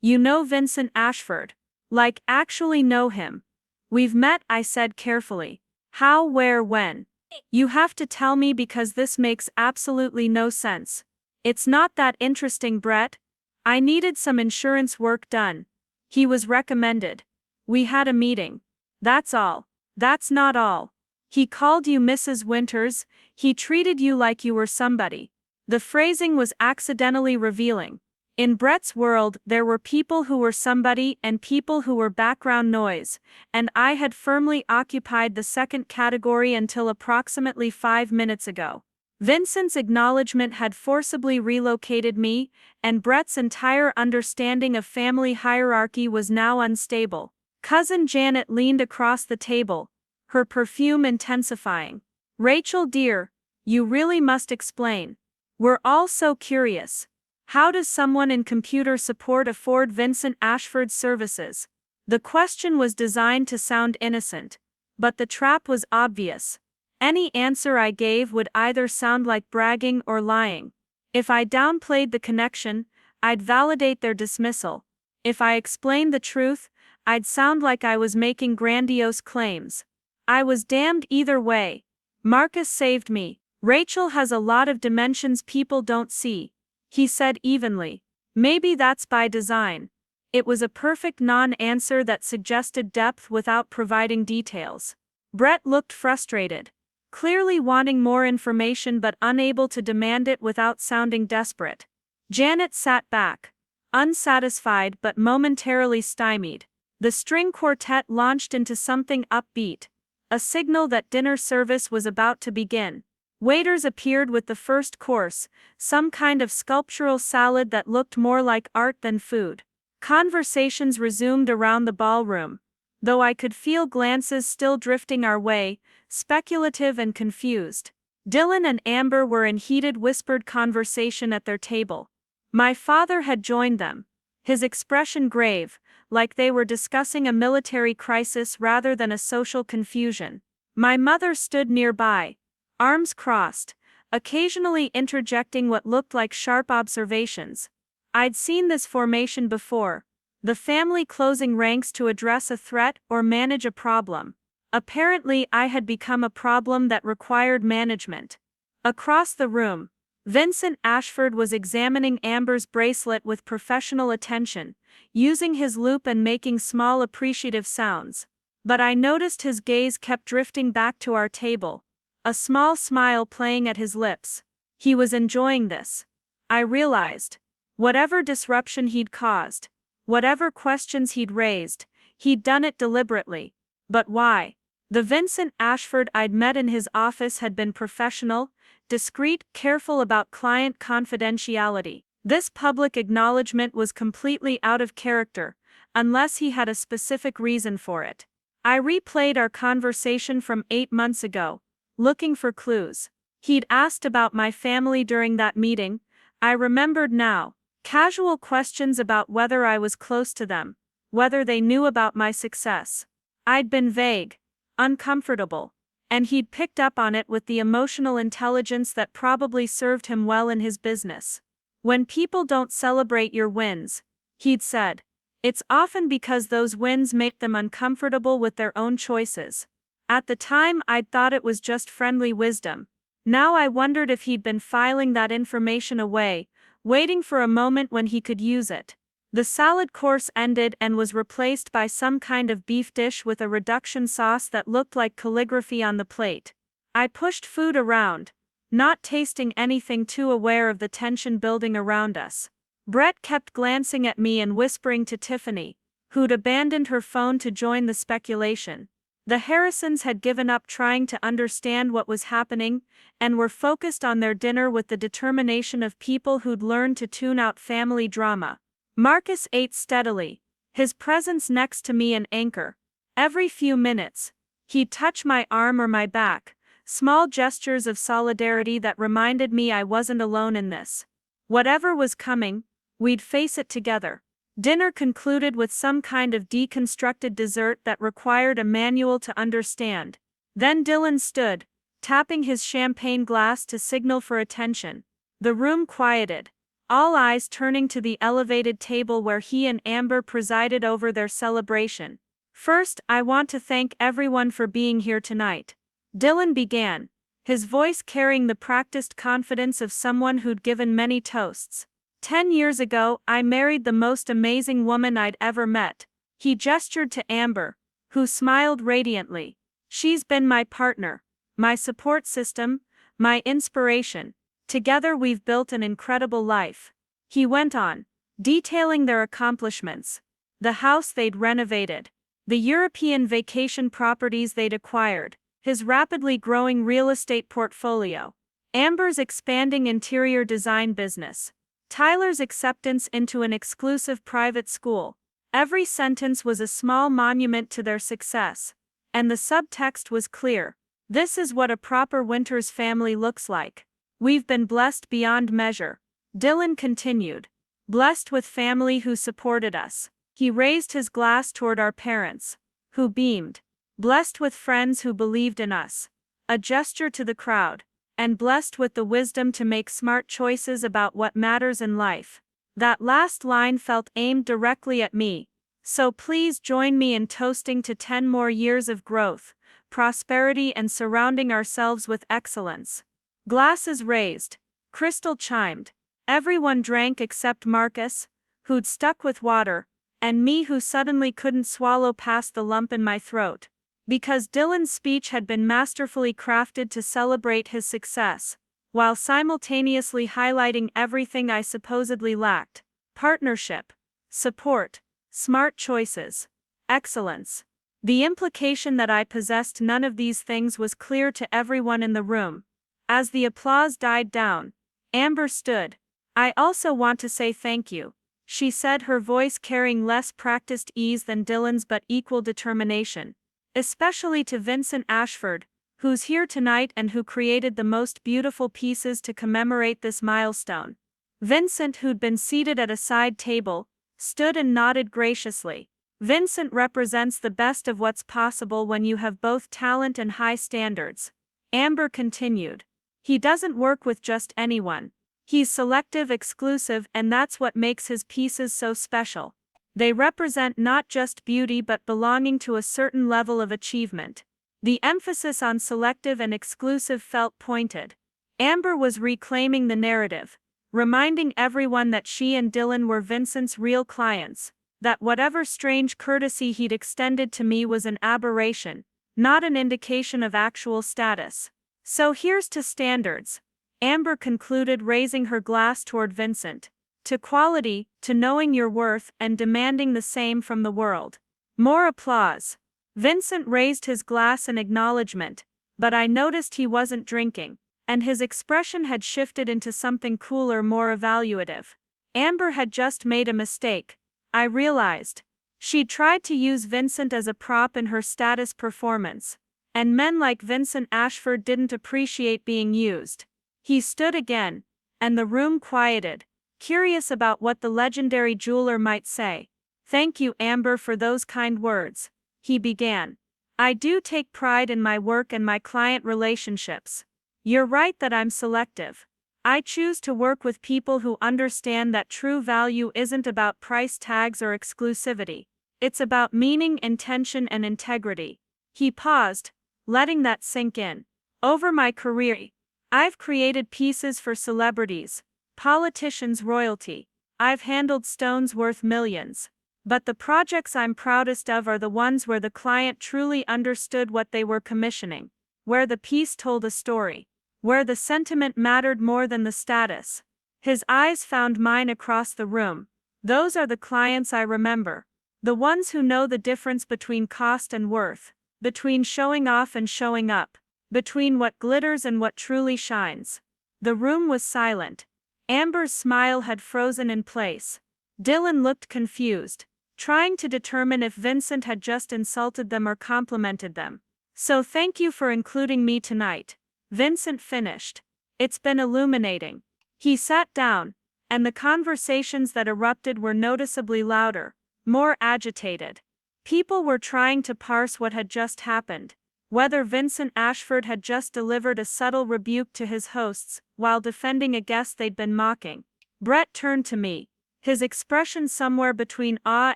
"You know Vincent Ashford? Like, actually know him?" "We've met," I said carefully. "How, where, when?" "You have to tell me because this makes absolutely no sense." "It's not that interesting, Brett. I needed some insurance work done. He was recommended. We had a meeting. That's all." "That's not all. He called you Mrs. Winters, he treated you like you were somebody." The phrasing was accidentally revealing. In Brett's world, there were people who were somebody and people who were background noise, and I had firmly occupied the second category until approximately 5 minutes ago. Vincent's acknowledgement had forcibly relocated me, and Brett's entire understanding of family hierarchy was now unstable. Cousin Janet leaned across the table, her perfume intensifying. "Rachel dear, you really must explain. We're all so curious. How does someone in computer support afford Vincent Ashford's services?" The question was designed to sound innocent, but the trap was obvious. Any answer I gave would either sound like bragging or lying. If I downplayed the connection, I'd validate their dismissal. If I explained the truth, I'd sound like I was making grandiose claims. I was damned either way. Marcus saved me. "Rachel has a lot of dimensions people don't see," he said evenly. "Maybe that's by design." It was a perfect non-answer that suggested depth without providing details. Brett looked frustrated, clearly wanting more information but unable to demand it without sounding desperate. Janet sat back, unsatisfied but momentarily stymied. The string quartet launched into something upbeat, a signal that dinner service was about to begin. Waiters appeared with the first course, some kind of sculptural salad that looked more like art than food. Conversations resumed around the ballroom, though I could feel glances still drifting our way, speculative and confused. Dylan and Amber were in heated whispered conversation at their table. My father had joined them, his expression grave, like they were discussing a military crisis rather than a social confusion. My mother stood nearby, arms crossed, occasionally interjecting what looked like sharp observations. I'd seen this formation before, the family closing ranks to address a threat or manage a problem. Apparently, I had become a problem that required management. Across the room, Vincent Ashford was examining Amber's bracelet with professional attention, using his loupe and making small appreciative sounds. but I noticed his gaze kept drifting back to our table, a small smile playing at his lips. He was enjoying this. I realized. Whatever disruption he'd caused, whatever questions he'd raised, he'd done it deliberately. But why? The Vincent Ashford I'd met in his office had been professional, discreet, careful about client confidentiality. This public acknowledgement was completely out of character, unless he had a specific reason for it. I replayed our conversation from 8 months ago, looking for clues. He'd asked about my family during that meeting. I remembered now. Casual questions about whether I was close to them, whether they knew about my success. I'd been vague, uncomfortable, and he'd picked up on it with the emotional intelligence that probably served him well in his business. When people don't celebrate your wins, he'd said, it's often because those wins make them uncomfortable with their own choices. At the time, I'd thought it was just friendly wisdom. Now I wondered if he'd been filing that information away, waiting for a moment when he could use it. The salad course ended and was replaced by some kind of beef dish with a reduction sauce that looked like calligraphy on the plate. I pushed food around, not tasting anything, too aware of the tension building around us. Brett kept glancing at me and whispering to Tiffany, who'd abandoned her phone to join the speculation. The Harrisons had given up trying to understand what was happening, and were focused on their dinner with the determination of people who'd learned to tune out family drama. Marcus ate steadily, his presence next to me an anchor. Every few minutes, he'd touch my arm or my back, small gestures of solidarity that reminded me I wasn't alone in this. Whatever was coming, we'd face it together. Dinner concluded with some kind of deconstructed dessert that required a manual to understand. Then Dylan stood, tapping his champagne glass to signal for attention. The room quieted, all eyes turning to the elevated table where he and Amber presided over their celebration. First, I want to thank everyone for being here tonight. Dylan began, his voice carrying the practiced confidence of someone who'd given many toasts. 10 years ago, I married the most amazing woman I'd ever met. He gestured to Amber, who smiled radiantly. She's been my partner, my support system, my inspiration. Together we've built an incredible life. He went on, detailing their accomplishments. The house they'd renovated, the European vacation properties they'd acquired, his rapidly growing real estate portfolio, Amber's expanding interior design business, Tyler's acceptance into an exclusive private school. Every sentence was a small monument to their success, and the subtext was clear. This is what a proper Winters family looks like. We've been blessed beyond measure. Dylan continued. Blessed with family who supported us. He raised his glass toward our parents, who beamed. Blessed with friends who believed in us. A gesture to the crowd. And blessed with the wisdom to make smart choices about what matters in life. That last line felt aimed directly at me. So please join me in toasting to 10 more years of growth, prosperity, and surrounding ourselves with excellence. Glasses raised. Crystal chimed. Everyone drank except Marcus, who'd stuck with water, and me, who suddenly couldn't swallow past the lump in my throat. Because Dylan's speech had been masterfully crafted to celebrate his success, while simultaneously highlighting everything I supposedly lacked: partnership, support, smart choices, excellence. The implication that I possessed none of these things was clear to everyone in the room. As the applause died down, Amber stood. I also want to say thank you, she said, her voice carrying less practiced ease than Dylan's but equal determination. Especially to Vincent Ashford, who's here tonight and who created the most beautiful pieces to commemorate this milestone. Vincent, who'd been seated at a side table, stood and nodded graciously. Vincent represents the best of what's possible when you have both talent and high standards. Amber continued. He doesn't work with just anyone. He's selective, exclusive, and that's what makes his pieces so special. They represent not just beauty but belonging to a certain level of achievement. The emphasis on selective and exclusive felt pointed. Amber was reclaiming the narrative, reminding everyone that she and Dylan were Vincent's real clients, that whatever strange courtesy he'd extended to me was an aberration, not an indication of actual status. So here's to standards, Amber concluded, raising her glass toward Vincent. To quality, to knowing your worth and demanding the same from the world. More applause. Vincent raised his glass in acknowledgement, but I noticed he wasn't drinking, and his expression had shifted into something cooler, more evaluative. Amber had just made a mistake, I realized. She tried to use Vincent as a prop in her status performance, and men like Vincent Ashford didn't appreciate being used. He stood again, and the room quieted, curious about what the legendary jeweler might say. Thank you, Amber, for those kind words, he began. I do take pride in my work and my client relationships. You're right that I'm selective. I choose to work with people who understand that true value isn't about price tags or exclusivity. It's about meaning, intention, and integrity. He paused, letting that sink in. Over my career, I've created pieces for celebrities, politicians, royalty. I've handled stones worth millions. But the projects I'm proudest of are the ones where the client truly understood what they were commissioning, where the piece told a story, where the sentiment mattered more than the status. His eyes found mine across the room. Those are the clients I remember. The ones who know the difference between cost and worth, between showing off and showing up, between what glitters and what truly shines. The room was silent. Amber's smile had frozen in place. Dylan looked confused, trying to determine if Vincent had just insulted them or complimented them. So thank you for including me tonight, Vincent finished. It's been illuminating. He sat down, and the conversations that erupted were noticeably louder, more agitated. People were trying to parse what had just happened, whether Vincent Ashford had just delivered a subtle rebuke to his hosts while defending a guest they'd been mocking. Brett turned to me, his expression somewhere between awe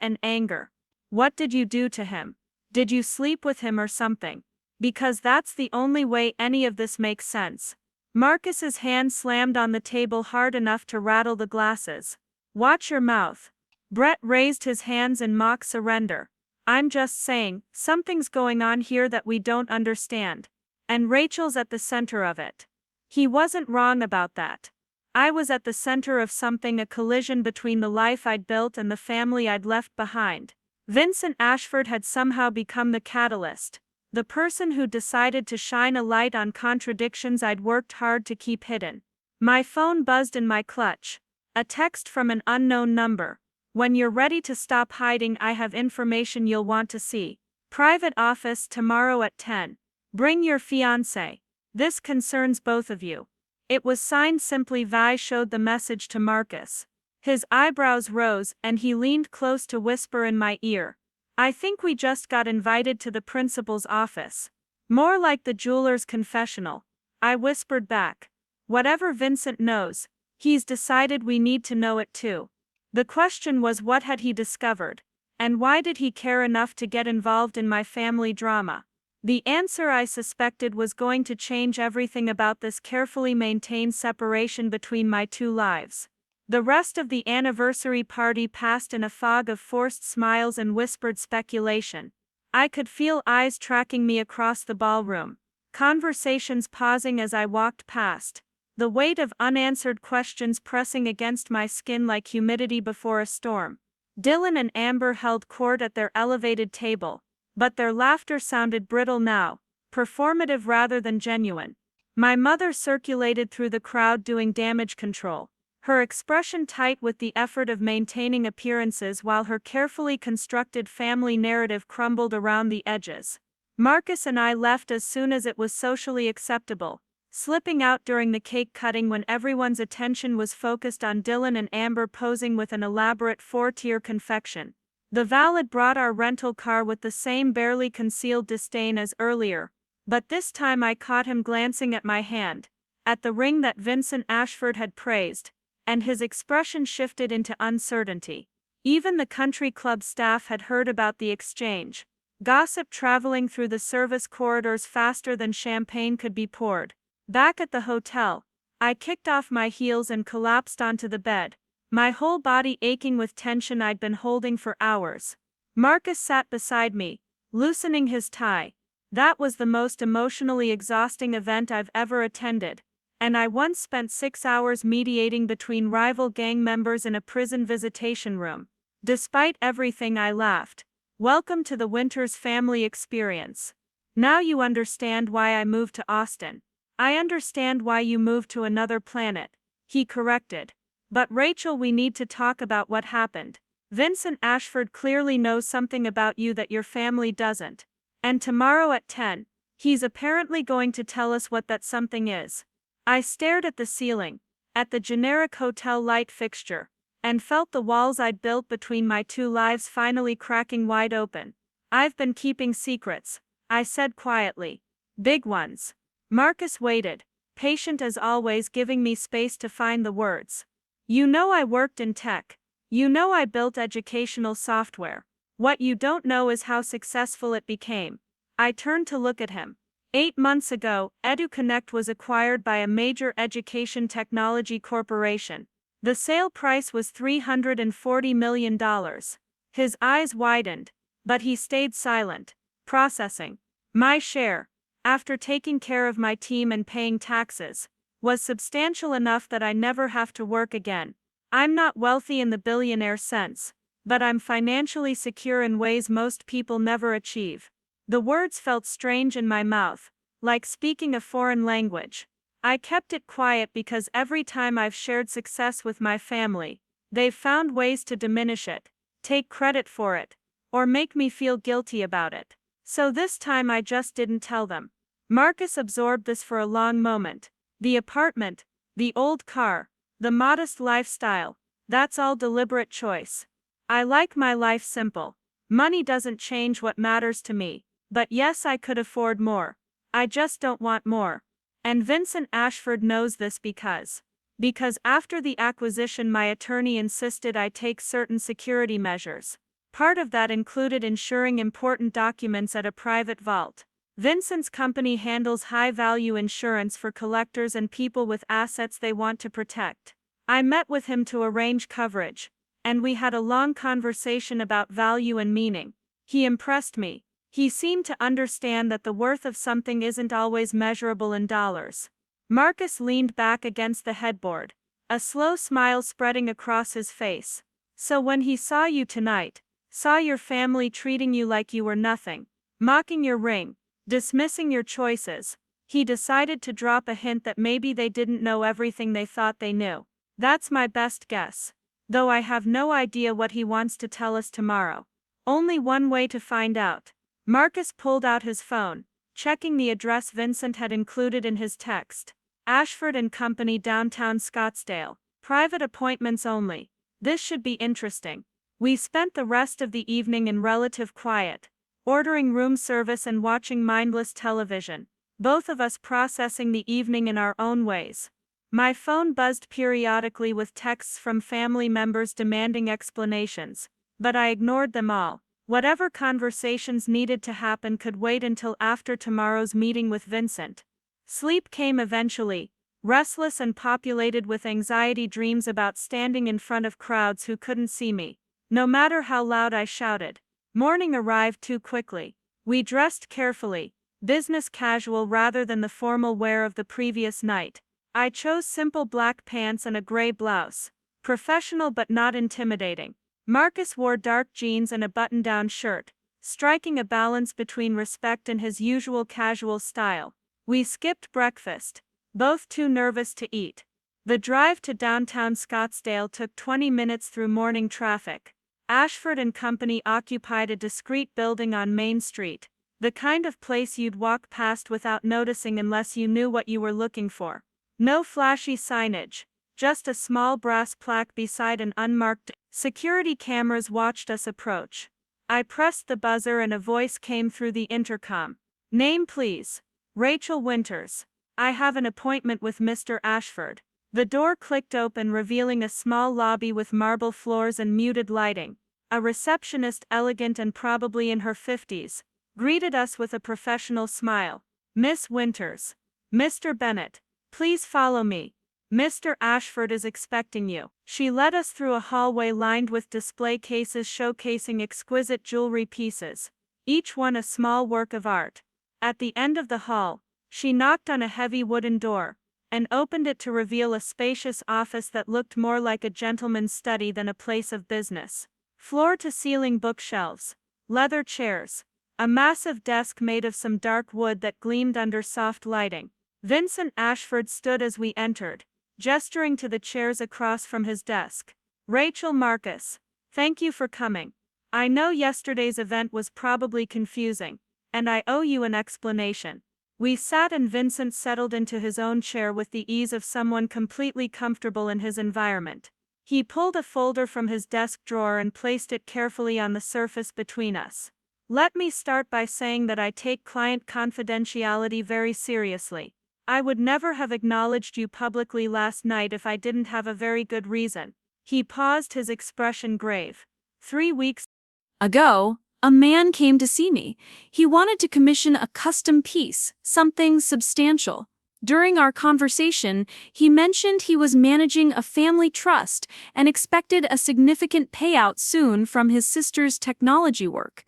and anger. What did you do to him? Did you sleep with him or something? Because that's the only way any of this makes sense. Marcus's hand slammed on the table hard enough to rattle the glasses. Watch your mouth. Brett raised his hands in mock surrender. I'm just saying, something's going on here that we don't understand. And Rachel's at the center of it. He wasn't wrong about that. I was at the center of something, a collision between the life I'd built and the family I'd left behind. Vincent Ashford had somehow become the catalyst, the person who decided to shine a light on contradictions I'd worked hard to keep hidden. My phone buzzed in my clutch. A text from an unknown number. When you're ready to stop hiding, I have information you'll want to see. Private office tomorrow at 10. Bring your fiancé. This concerns both of you. It was signed simply. Vi showed the message to Marcus. His eyebrows rose and he leaned close to whisper in my ear. I think we just got invited to the principal's office. More like the jeweler's confessional. I whispered back. Whatever Vincent knows, he's decided we need to know it too. The question was, what had he discovered? And why did he care enough to get involved in my family drama? The answer, I suspected, was going to change everything about this carefully maintained separation between my two lives. The rest of the anniversary party passed in a fog of forced smiles and whispered speculation. I could feel eyes tracking me across the ballroom, conversations pausing as I walked past, the weight of unanswered questions pressing against my skin like humidity before a storm. Dylan and Amber held court at their elevated table, but their laughter sounded brittle now, performative rather than genuine. My mother circulated through the crowd doing damage control, her expression tight with the effort of maintaining appearances while her carefully constructed family narrative crumbled around the edges. Marcus and I left as soon as it was socially acceptable, slipping out during the cake cutting when everyone's attention was focused on Dylan and Amber posing with an elaborate four-tier confection. The valet brought our rental car with the same barely concealed disdain as earlier, but this time I caught him glancing at my hand, at the ring that Vincent Ashford had praised, and his expression shifted into uncertainty. Even the country club staff had heard about the exchange, gossip traveling through the service corridors faster than champagne could be poured. Back at the hotel, I kicked off my heels and collapsed onto the bed, my whole body aching with tension I'd been holding for hours. Marcus sat beside me, loosening his tie. That was the most emotionally exhausting event I've ever attended, and I once spent 6 hours mediating between rival gang members in a prison visitation room. Despite everything, I laughed. Welcome to the Winters family experience. Now you understand why I moved to Austin. I understand why you moved to another planet, he corrected. But Rachel, we need to talk about what happened. Vincent Ashford clearly knows something about you that your family doesn't. And tomorrow at 10, he's apparently going to tell us what that something is. I stared at the ceiling, at the generic hotel light fixture, and felt the walls I'd built between my two lives finally cracking wide open. I've been keeping secrets, I said quietly. Big ones. Marcus waited, patient as always, giving me space to find the words. You know I worked in tech. You know I built educational software. What you don't know is how successful it became. I turned to look at him. 8 months ago, EduConnect was acquired by a major education technology corporation. The sale price was $340 million. His eyes widened, but he stayed silent. Processing. My share, after taking care of my team and paying taxes, was substantial enough that I never have to work again. I'm not wealthy in the billionaire sense, but I'm financially secure in ways most people never achieve. The words felt strange in my mouth, like speaking a foreign language. I kept it quiet because every time I've shared success with my family, they've found ways to diminish it, take credit for it, or make me feel guilty about it. So this time I just didn't tell them. Marcus absorbed this for a long moment. The apartment, the old car, the modest lifestyle, that's all deliberate choice. I like my life simple. Money doesn't change what matters to me. But yes, I could afford more. I just don't want more. And Vincent Ashford knows this because after the acquisition my attorney insisted I take certain security measures. Part of that included ensuring important documents at a private vault. Vincent's company handles high-value insurance for collectors and people with assets they want to protect. I met with him to arrange coverage, and we had a long conversation about value and meaning. He impressed me. He seemed to understand that the worth of something isn't always measurable in dollars. Marcus leaned back against the headboard, a slow smile spreading across his face. So when he saw you tonight, saw your family treating you like you were nothing, mocking your ring, dismissing your choices, he decided to drop a hint that maybe they didn't know everything they thought they knew. That's my best guess. Though I have no idea what he wants to tell us tomorrow. Only one way to find out. Marcus pulled out his phone, checking the address Vincent had included in his text. Ashford and Company, downtown Scottsdale. Private appointments only. This should be interesting. We spent the rest of the evening in relative quiet, ordering room service and watching mindless television, both of us processing the evening in our own ways. My phone buzzed periodically with texts from family members demanding explanations, but I ignored them all. Whatever conversations needed to happen could wait until after tomorrow's meeting with Vincent. Sleep came eventually, restless and populated with anxiety dreams about standing in front of crowds who couldn't see me, no matter how loud I shouted. Morning arrived too quickly. We dressed carefully, business casual rather than the formal wear of the previous night. I chose simple black pants and a gray blouse, professional but not intimidating. Marcus wore dark jeans and a button-down shirt, striking a balance between respect and his usual casual style. We skipped breakfast, both too nervous to eat. The drive to downtown Scottsdale took 20 minutes through morning traffic. Ashford and Company occupied a discreet building on Main Street, the kind of place you'd walk past without noticing unless you knew what you were looking for. No flashy signage, just a small brass plaque beside an unmarked. Security cameras watched us approach. I pressed the buzzer and a voice came through the intercom. Name please. Rachel Winters. I have an appointment with Mr. Ashford. The door clicked open, revealing a small lobby with marble floors and muted lighting. A receptionist, elegant and probably in her 50s, greeted us with a professional smile. Miss Winters. Mr. Bennett. Please follow me. Mr. Ashford is expecting you. She led us through a hallway lined with display cases showcasing exquisite jewelry pieces, each one a small work of art. At the end of the hall, she knocked on a heavy wooden door and opened it to reveal a spacious office that looked more like a gentleman's study than a place of business. Floor-to-ceiling bookshelves, leather chairs, a massive desk made of some dark wood that gleamed under soft lighting. Vincent Ashford stood as we entered, gesturing to the chairs across from his desk. Rachel Marcus, thank you for coming. I know yesterday's event was probably confusing, and I owe you an explanation. We sat and Vincent settled into his own chair with the ease of someone completely comfortable in his environment. He pulled a folder from his desk drawer and placed it carefully on the surface between us. Let me start by saying that I take client confidentiality very seriously. I would never have acknowledged you publicly last night if I didn't have a very good reason. He paused, his expression grave. 3 weeks ago, a man came to see me. He wanted to commission a custom piece, something substantial. During our conversation, he mentioned he was managing a family trust and expected a significant payout soon from his sister's technology work.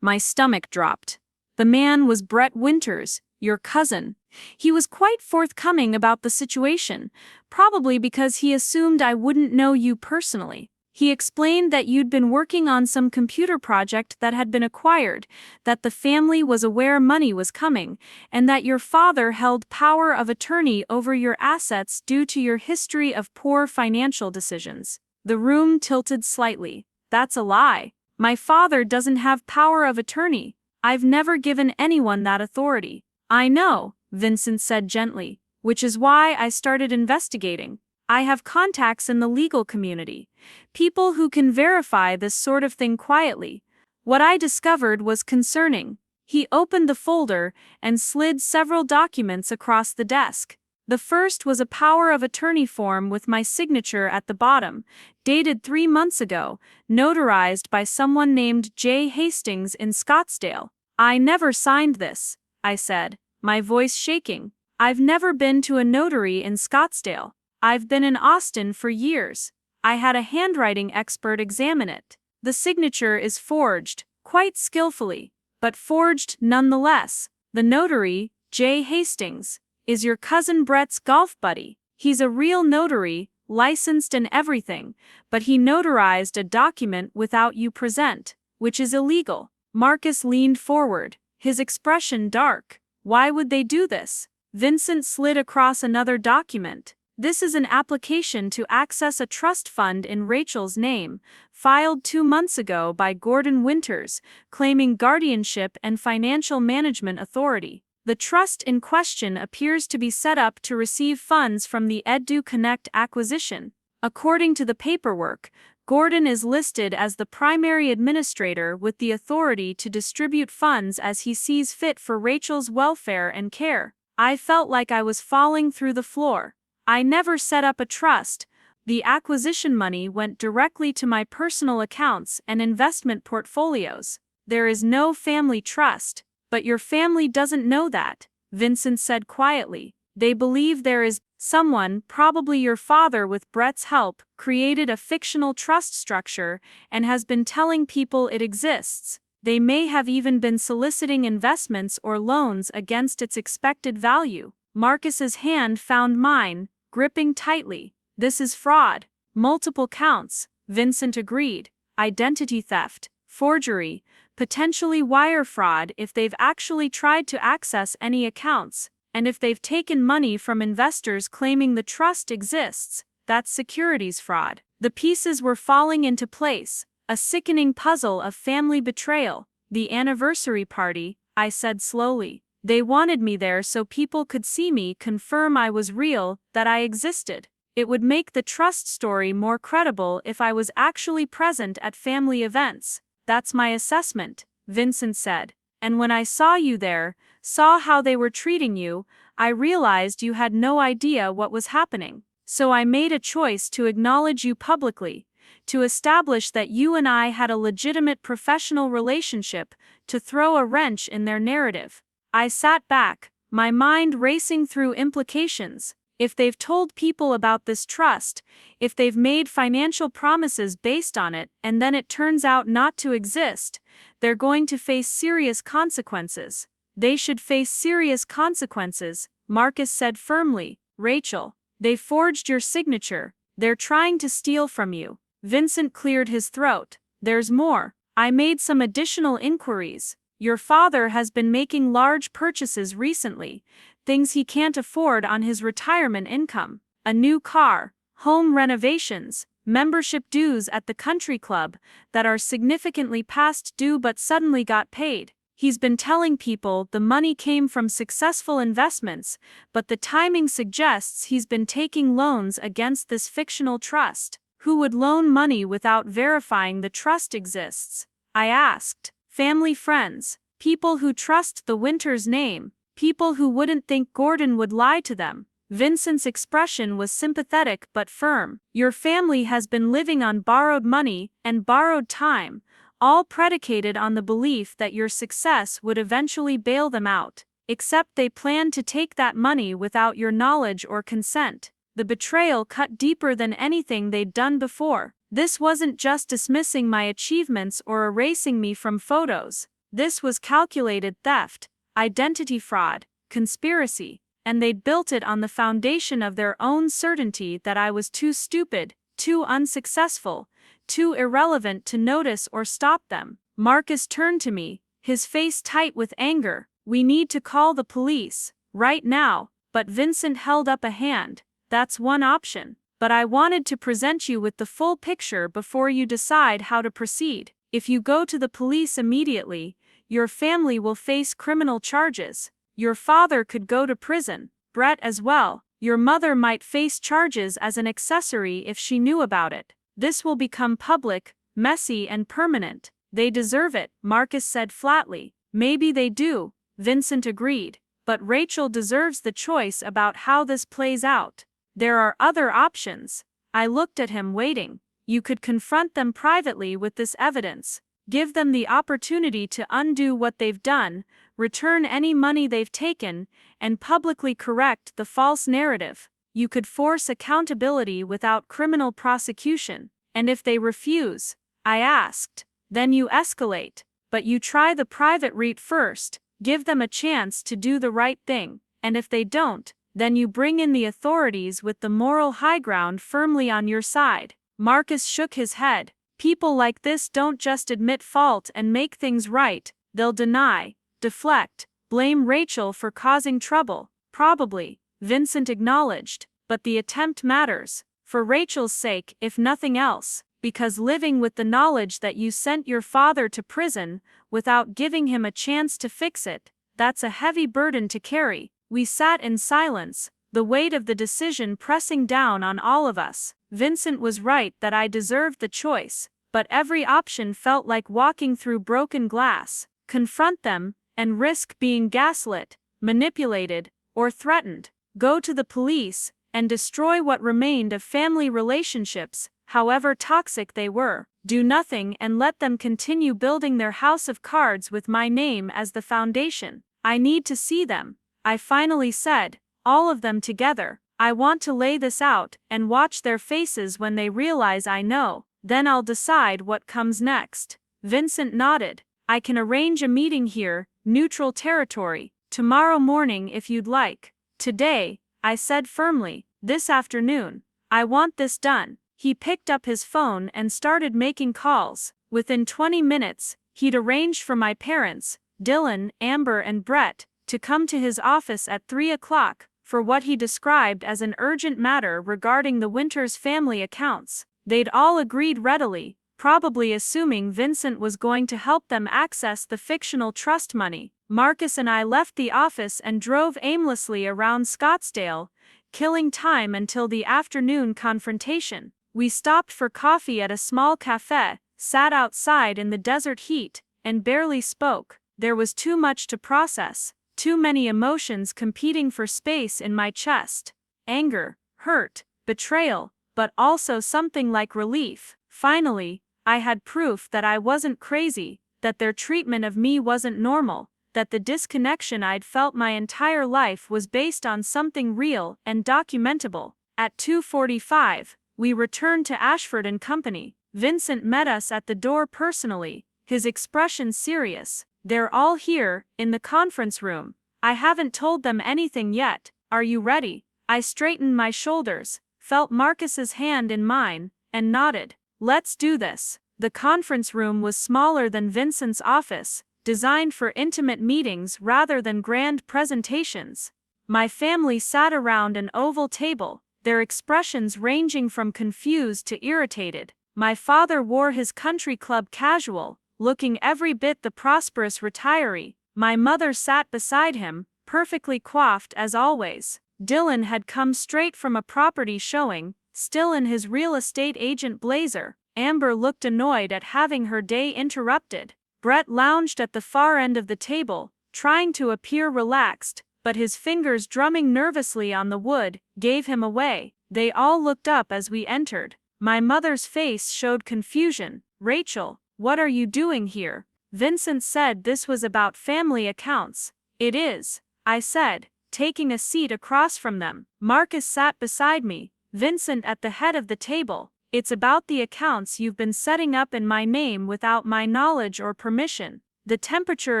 My stomach dropped. The man was Brett Winters, your cousin. He was quite forthcoming about the situation, probably because he assumed I wouldn't know you personally. He explained that you'd been working on some computer project that had been acquired, that the family was aware money was coming, and that your father held power of attorney over your assets due to your history of poor financial decisions. The room tilted slightly. That's a lie. My father doesn't have power of attorney. I've never given anyone that authority. I know, Vincent said gently, which is why I started investigating. I have contacts in the legal community, people who can verify this sort of thing quietly. What I discovered was concerning. He opened the folder and slid several documents across the desk. The first was a power of attorney form with my signature at the bottom, dated 3 months ago, notarized by someone named J. Hastings in Scottsdale. I never signed this, I said, my voice shaking. I've never been to a notary in Scottsdale. I've been in Austin for years. I had a handwriting expert examine it. The signature is forged, quite skillfully, but forged nonetheless. The notary, J. Hastings, is your cousin Brett's golf buddy. He's a real notary, licensed and everything, but he notarized a document without you present, which is illegal. Marcus leaned forward, his expression dark. Why would they do this? Vincent slid across another document. This is an application to access a trust fund in Rachel's name, filed 2 months ago by Gordon Winters, claiming guardianship and financial management authority. The trust in question appears to be set up to receive funds from the EduConnect acquisition. According to the paperwork, Gordon is listed as the primary administrator with the authority to distribute funds as he sees fit for Rachel's welfare and care. I felt like I was falling through the floor. I never set up a trust. The acquisition money went directly to my personal accounts and investment portfolios. There is no family trust, but your family doesn't know that, Vincent said quietly. They believe there is someone, probably your father with Brett's help, created a fictional trust structure and has been telling people it exists. They may have even been soliciting investments or loans against its expected value. Marcus's hand found mine, gripping tightly. This is fraud. Multiple counts, Vincent agreed. Identity theft, forgery, potentially wire fraud if they've actually tried to access any accounts, and if they've taken money from investors claiming the trust exists, that's securities fraud. The pieces were falling into place, a sickening puzzle of family betrayal. The anniversary party, I said slowly. They wanted me there so people could see me, confirm I was real, that I existed. It would make the trust story more credible if I was actually present at family events. That's my assessment, Vincent said. And when I saw you there, saw how they were treating you, I realized you had no idea what was happening. So I made a choice to acknowledge you publicly, to establish that you and I had a legitimate professional relationship, to throw a wrench in their narrative. I sat back, my mind racing through implications. If they've told people about this trust, if they've made financial promises based on it and then it turns out not to exist, they're going to face serious consequences. They should face serious consequences, Marcus said firmly. Rachel, they forged your signature. They're trying to steal from you. Vincent cleared his throat. There's more. I made some additional inquiries. Your father has been making large purchases recently, things he can't afford on his retirement income. A new car, home renovations, membership dues at the country club that are significantly past due but suddenly got paid. He's been telling people the money came from successful investments, but the timing suggests he's been taking loans against this fictional trust. Who would loan money without verifying the trust exists? I asked. Family, friends, people who trust the Winters name, people who wouldn't think Gordon would lie to them. Vincent's expression was sympathetic but firm. Your family has been living on borrowed money and borrowed time, all predicated on the belief that your success would eventually bail them out. Except they planned to take that money without your knowledge or consent. The betrayal cut deeper than anything they'd done before. This wasn't just dismissing my achievements or erasing me from photos. This was calculated theft, identity fraud, conspiracy, and they'd built it on the foundation of their own certainty that I was too stupid, too unsuccessful, too irrelevant to notice or stop them. Marcus turned to me, his face tight with anger. We need to call the police, right now. But Vincent held up a hand. That's one option. But I wanted to present you with the full picture before you decide how to proceed. If you go to the police immediately, your family will face criminal charges. Your father could go to prison, Brett as well. Your mother might face charges as an accessory if she knew about it. This will become public, messy and permanent. They deserve it, Marcus said flatly. Maybe they do, Vincent agreed. But Rachel deserves the choice about how this plays out. There are other options. I looked at him waiting. You could confront them privately with this evidence. Give them the opportunity to undo what they've done, return any money they've taken, and publicly correct the false narrative. You could force accountability without criminal prosecution. And if they refuse, I asked, then you escalate. But you try the private route first, give them a chance to do the right thing. And if they don't, then you bring in the authorities with the moral high ground firmly on your side. Marcus shook his head. People like this don't just admit fault and make things right, they'll deny, deflect, blame Rachel for causing trouble. Probably, Vincent acknowledged, but the attempt matters. For Rachel's sake, if nothing else, because living with the knowledge that you sent your father to prison without giving him a chance to fix it, that's a heavy burden to carry. We sat in silence, the weight of the decision pressing down on all of us. Vincent was right that I deserved the choice, but every option felt like walking through broken glass. Confront them, and risk being gaslit, manipulated, or threatened. Go to the police, and destroy what remained of family relationships, however toxic they were. Do nothing and let them continue building their house of cards with my name as the foundation. I need to see them, I finally said, all of them together. I want to lay this out and watch their faces when they realize I know. Then I'll decide what comes next. Vincent nodded. I can arrange a meeting here, neutral territory, tomorrow morning if you'd like. Today, I said firmly, this afternoon. I want this done. He picked up his phone and started making calls. Within 20 minutes, he'd arranged for my parents, Dylan, Amber, and Brett, to come to his office at 3 o'clock, for what he described as an urgent matter regarding the Winters family accounts. They'd all agreed readily, probably assuming Vincent was going to help them access the fictional trust money. Marcus and I left the office and drove aimlessly around Scottsdale, killing time until the afternoon confrontation. We stopped for coffee at a small cafe, sat outside in the desert heat, and barely spoke. There was too much to process. Too many emotions competing for space in my chest. Anger, hurt, betrayal, but also something like relief. Finally, I had proof that I wasn't crazy, that their treatment of me wasn't normal, that the disconnection I'd felt my entire life was based on something real and documentable. At 2:45, we returned to Ashford and Company. Vincent met us at the door personally, his expression serious. "They're all here, in the conference room. I haven't told them anything yet. Are you ready?" I straightened my shoulders, felt Marcus's hand in mine, and nodded. "Let's do this." The conference room was smaller than Vincent's office, designed for intimate meetings rather than grand presentations. My family sat around an oval table, their expressions ranging from confused to irritated. My father wore his country club casual, looking every bit the prosperous retiree. My mother sat beside him, perfectly coiffed as always. Dylan had come straight from a property showing, still in his real estate agent blazer. Amber looked annoyed at having her day interrupted. Brett lounged at the far end of the table, trying to appear relaxed, but his fingers drumming nervously on the wood gave him away. They all looked up as we entered. My mother's face showed confusion. "Rachel, what are you doing here?" Vincent said this was about family accounts. "It is," I said, taking a seat across from them. Marcus sat beside me, Vincent at the head of the table. "It's about the accounts you've been setting up in my name without my knowledge or permission." The temperature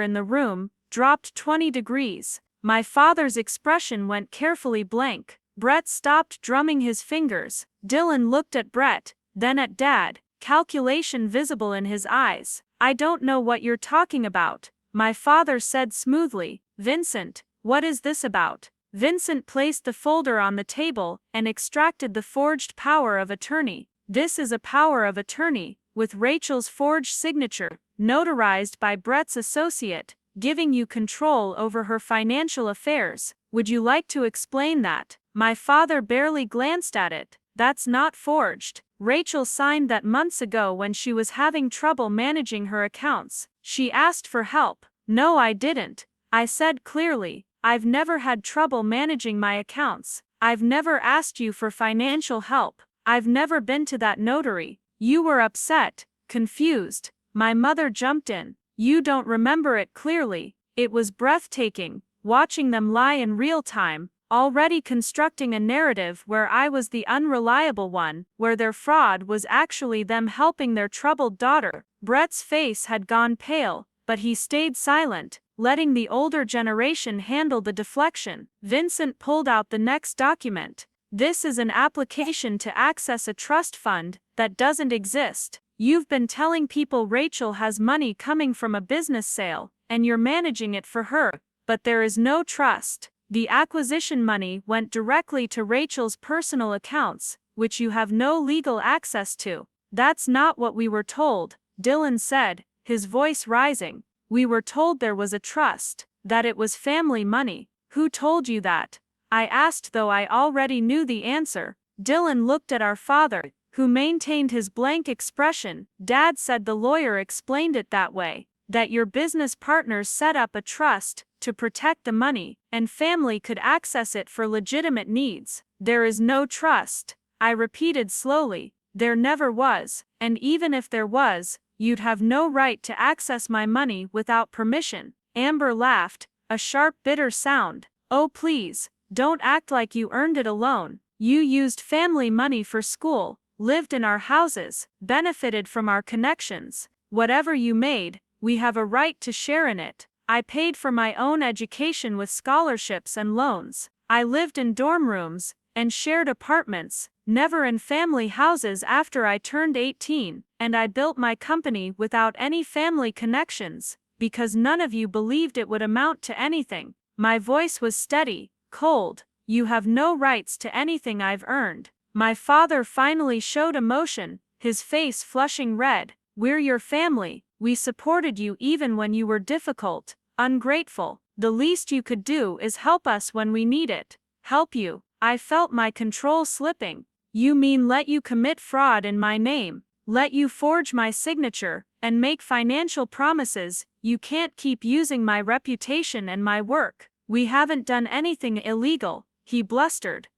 in the room dropped 20 degrees. My father's expression went carefully blank. Brett stopped drumming his fingers. Dylan looked at Brett, then at Dad, calculation visible in his eyes. "I don't know what you're talking about," my father said smoothly. "Vincent, what is this about?" Vincent placed the folder on the table and extracted the forged power of attorney. "This is a power of attorney, with Rachel's forged signature, notarized by Brett's associate, giving you control over her financial affairs. Would you like to explain that?" My father barely glanced at it. "That's not forged. Rachel signed that months ago when she was having trouble managing her accounts. She asked for help." "No, I didn't," I said clearly. "I've never had trouble managing my accounts. I've never asked you for financial help. I've never been to that notary." "You were upset, confused." My mother jumped in. "You don't remember it clearly." It was breathtaking, watching them lie in real time, already constructing a narrative where I was the unreliable one, where their fraud was actually them helping their troubled daughter. Brett's face had gone pale, but he stayed silent, letting the older generation handle the deflection. Vincent pulled out the next document. "This is an application to access a trust fund that doesn't exist. You've been telling people Rachel has money coming from a business sale, and you're managing it for her, but there is no trust. The acquisition money went directly to Rachel's personal accounts, which you have no legal access to." "That's not what we were told," Dylan said, his voice rising. "We were told there was a trust, that it was family money." "Who told you that?" I asked, though I already knew the answer. Dylan looked at our father, who maintained his blank expression. "Dad said the lawyer explained it that way, that your business partners set up a trust to protect the money, and family could access it for legitimate needs." "There is no trust," I repeated slowly. "There never was, and even if there was, you'd have no right to access my money without permission." Amber laughed, a sharp, bitter sound. "Oh please, don't act like you earned it alone. You used family money for school, lived in our houses, benefited from our connections. Whatever you made, we have a right to share in it. I paid for my own education with scholarships and loans. I lived in dorm rooms and shared apartments, never in family houses after I turned 18, and I built my company without any family connections, because none of you believed it would amount to anything." My voice was steady, cold. "You have no rights to anything I've earned." My father finally showed emotion, his face flushing red. "We're your family. We supported you even when you were difficult, ungrateful. The least you could do is help us when we need it." "Help you?" I felt my control slipping. "You mean let you commit fraud in my name, let you forge my signature, and make financial promises? You can't keep using my reputation and my work." "We haven't done anything illegal," he blustered.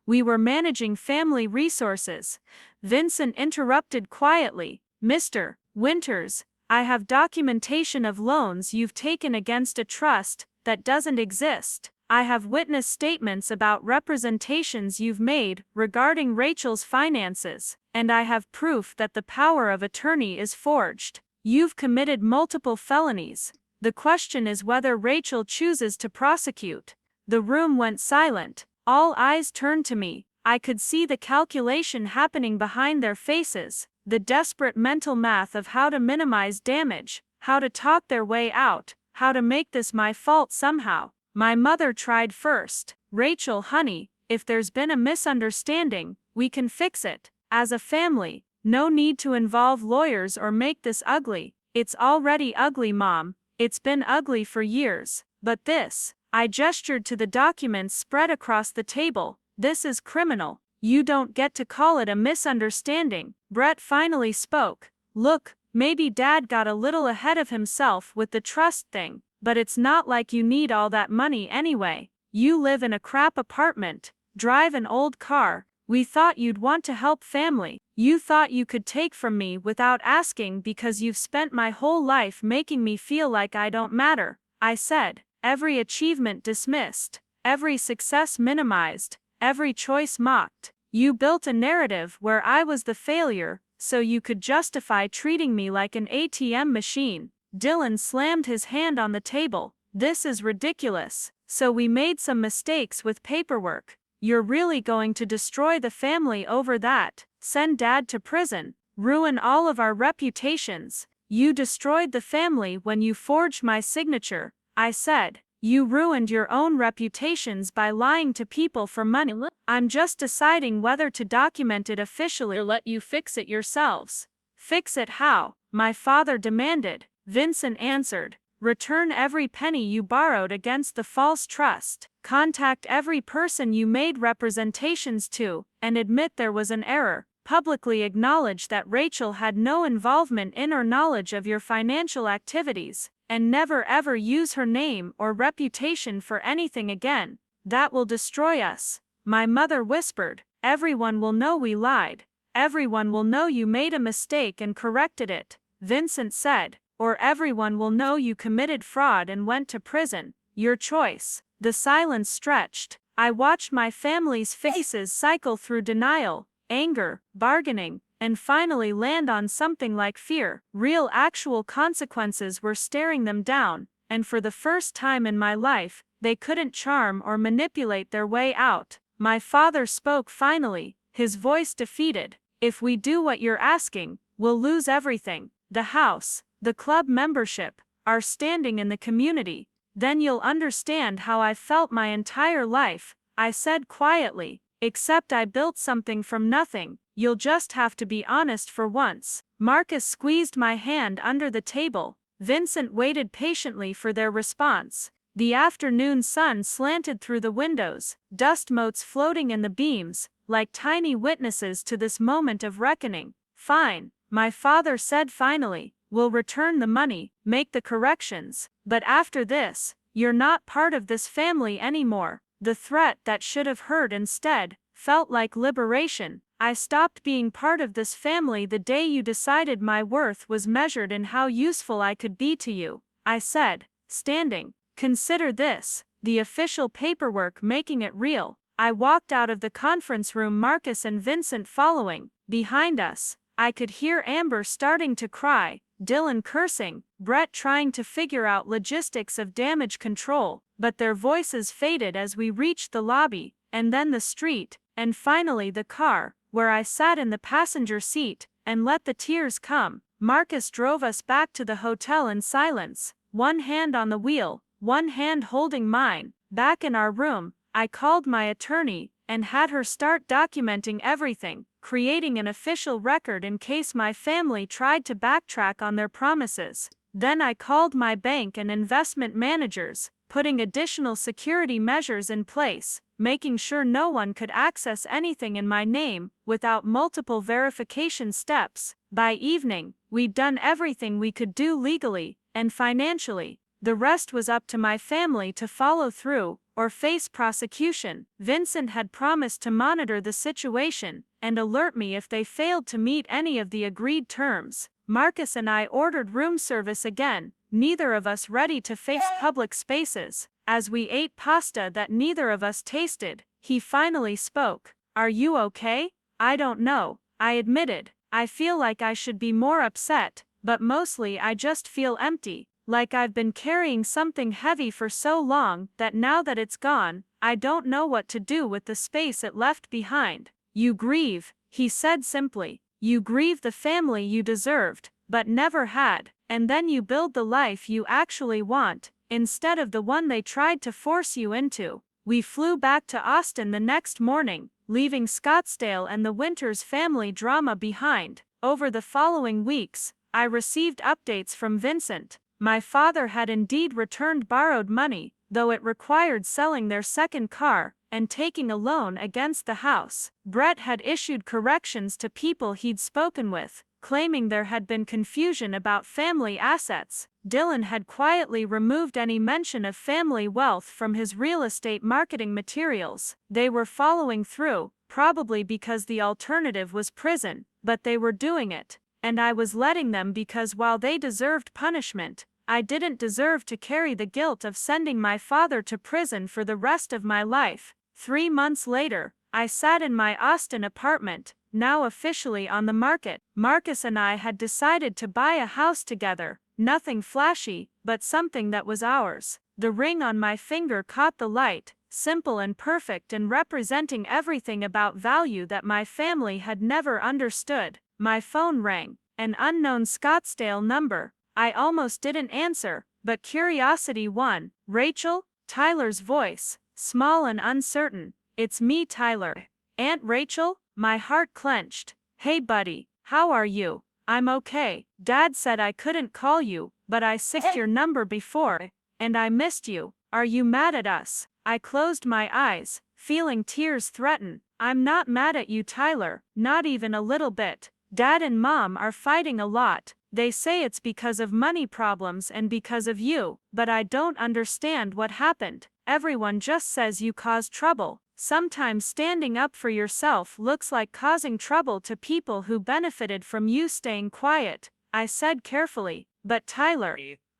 "We were managing family resources." Vincent interrupted quietly. "Mr. Winters, I have documentation of loans you've taken against a trust that doesn't exist. I have witness statements about representations you've made regarding Rachel's finances, and I have proof that the power of attorney is forged. You've committed multiple felonies. The question is whether Rachel chooses to prosecute. The room went silent. All eyes turned to me. I could see the calculation happening behind their faces, the desperate mental math of how to minimize damage, how to talk their way out, how to make this my fault somehow. My mother tried first. Rachel, honey, if there's been a misunderstanding, we can fix it. As a family, no need to involve lawyers or make this ugly. It's already ugly, Mom. It's been ugly for years. But this, I gestured to the documents spread across the table, this is criminal. You don't get to call it a misunderstanding. Brett finally spoke. Look, maybe Dad got a little ahead of himself with the trust thing. But it's not like you need all that money anyway. You live in a crap apartment, drive an old car. We thought you'd want to help family. You thought you could take from me without asking because you've spent my whole life making me feel like I don't matter. I said, every achievement dismissed, every success minimized, every choice mocked. You built a narrative where I was the failure, so you could justify treating me like an ATM machine. Dylan slammed his hand on the table. This is ridiculous. So we made some mistakes with paperwork. You're really going to destroy the family over that? Send Dad to prison? Ruin all of our reputations? You destroyed the family when you forged my signature. I said, you ruined your own reputations by lying to people for money. I'm just deciding whether to document it officially or let you fix it yourselves. Fix it how? My father demanded. Vincent answered, return every penny you borrowed against the false trust. Contact every person you made representations to, and admit there was an error. Publicly acknowledge that Rachel had no involvement in or knowledge of your financial activities, and never ever use her name or reputation for anything again. That will destroy us. My mother whispered, everyone will know we lied. Everyone will know you made a mistake and corrected it. Vincent said, or everyone will know you committed fraud and went to prison. Your choice. The silence stretched. I watched my family's faces cycle through denial, anger, bargaining, and finally land on something like fear. Real actual consequences were staring them down, and for the first time in my life, they couldn't charm or manipulate their way out. My father spoke finally, his voice defeated. If we do what you're asking, we'll lose everything. The house, the club membership, our standing in the community. Then you'll understand how I've felt my entire life, I said quietly. Except I built something from nothing. You'll just have to be honest for once. Marcus squeezed my hand under the table. Vincent waited patiently for their response. The afternoon sun slanted through the windows, dust motes floating in the beams, like tiny witnesses to this moment of reckoning. Fine, my father said finally. We'll return the money, make the corrections. But after this, you're not part of this family anymore. The threat that should have hurt instead felt like liberation. I stopped being part of this family the day you decided my worth was measured in how useful I could be to you. I said, standing. Consider this, the official paperwork making it real. I walked out of the conference room, Marcus and Vincent following. Behind us, I could hear Amber starting to cry, Dylan cursing, Brett trying to figure out logistics of damage control, but their voices faded as we reached the lobby, and then the street, and finally the car, where I sat in the passenger seat, and let the tears come. Marcus drove us back to the hotel in silence, one hand on the wheel, one hand holding mine. Back in our room, I called my attorney, and had her start documenting everything, creating an official record in case my family tried to backtrack on their promises. Then I called my bank and investment managers, putting additional security measures in place, making sure no one could access anything in my name without multiple verification steps. By evening, we'd done everything we could do legally and financially. The rest was up to my family to follow through, or face prosecution. Vincent had promised to monitor the situation and alert me if they failed to meet any of the agreed terms. Marcus and I ordered room service again, neither of us ready to face public spaces. As we ate pasta that neither of us tasted, he finally spoke. "Are you okay?" "I don't know," I admitted. "I feel like I should be more upset, but mostly I just feel empty, like I've been carrying something heavy for so long that now that it's gone, I don't know what to do with the space it left behind." "You grieve," he said simply. "You grieve the family you deserved, but never had, and then you build the life you actually want, instead of the one they tried to force you into." We flew back to Austin the next morning, leaving Scottsdale and the winter's family drama behind. Over the following weeks, I received updates from Vincent. My father had indeed returned borrowed money, though it required selling their second car and taking a loan against the house. Brett had issued corrections to people he'd spoken with, claiming there had been confusion about family assets. Dylan had quietly removed any mention of family wealth from his real estate marketing materials. They were following through, probably because the alternative was prison, but they were doing it. And I was letting them because while they deserved punishment, I didn't deserve to carry the guilt of sending my father to prison for the rest of my life. 3 months later, I sat in my Austin apartment, now officially on the market. Marcus and I had decided to buy a house together, nothing flashy, but something that was ours. The ring on my finger caught the light, simple and perfect and representing everything about value that my family had never understood. My phone rang, an unknown Scottsdale number. I almost didn't answer, but curiosity won. "Rachel?" Tyler's voice, small and uncertain. "It's me, Tyler." "Aunt Rachel?" My heart clenched. "Hey buddy, how are you?" "I'm okay. Dad said I couldn't call you, but I sicked your number before, and I missed you. Are you mad at us?" I closed my eyes, feeling tears threaten. "I'm not mad at you, Tyler, not even a little bit. Dad and Mom are fighting a lot. They say it's because of money problems and because of you, but I don't understand what happened. Everyone just says you caused trouble. Sometimes standing up for yourself looks like causing trouble to people who benefited from you staying quiet." I said carefully. "But Tyler,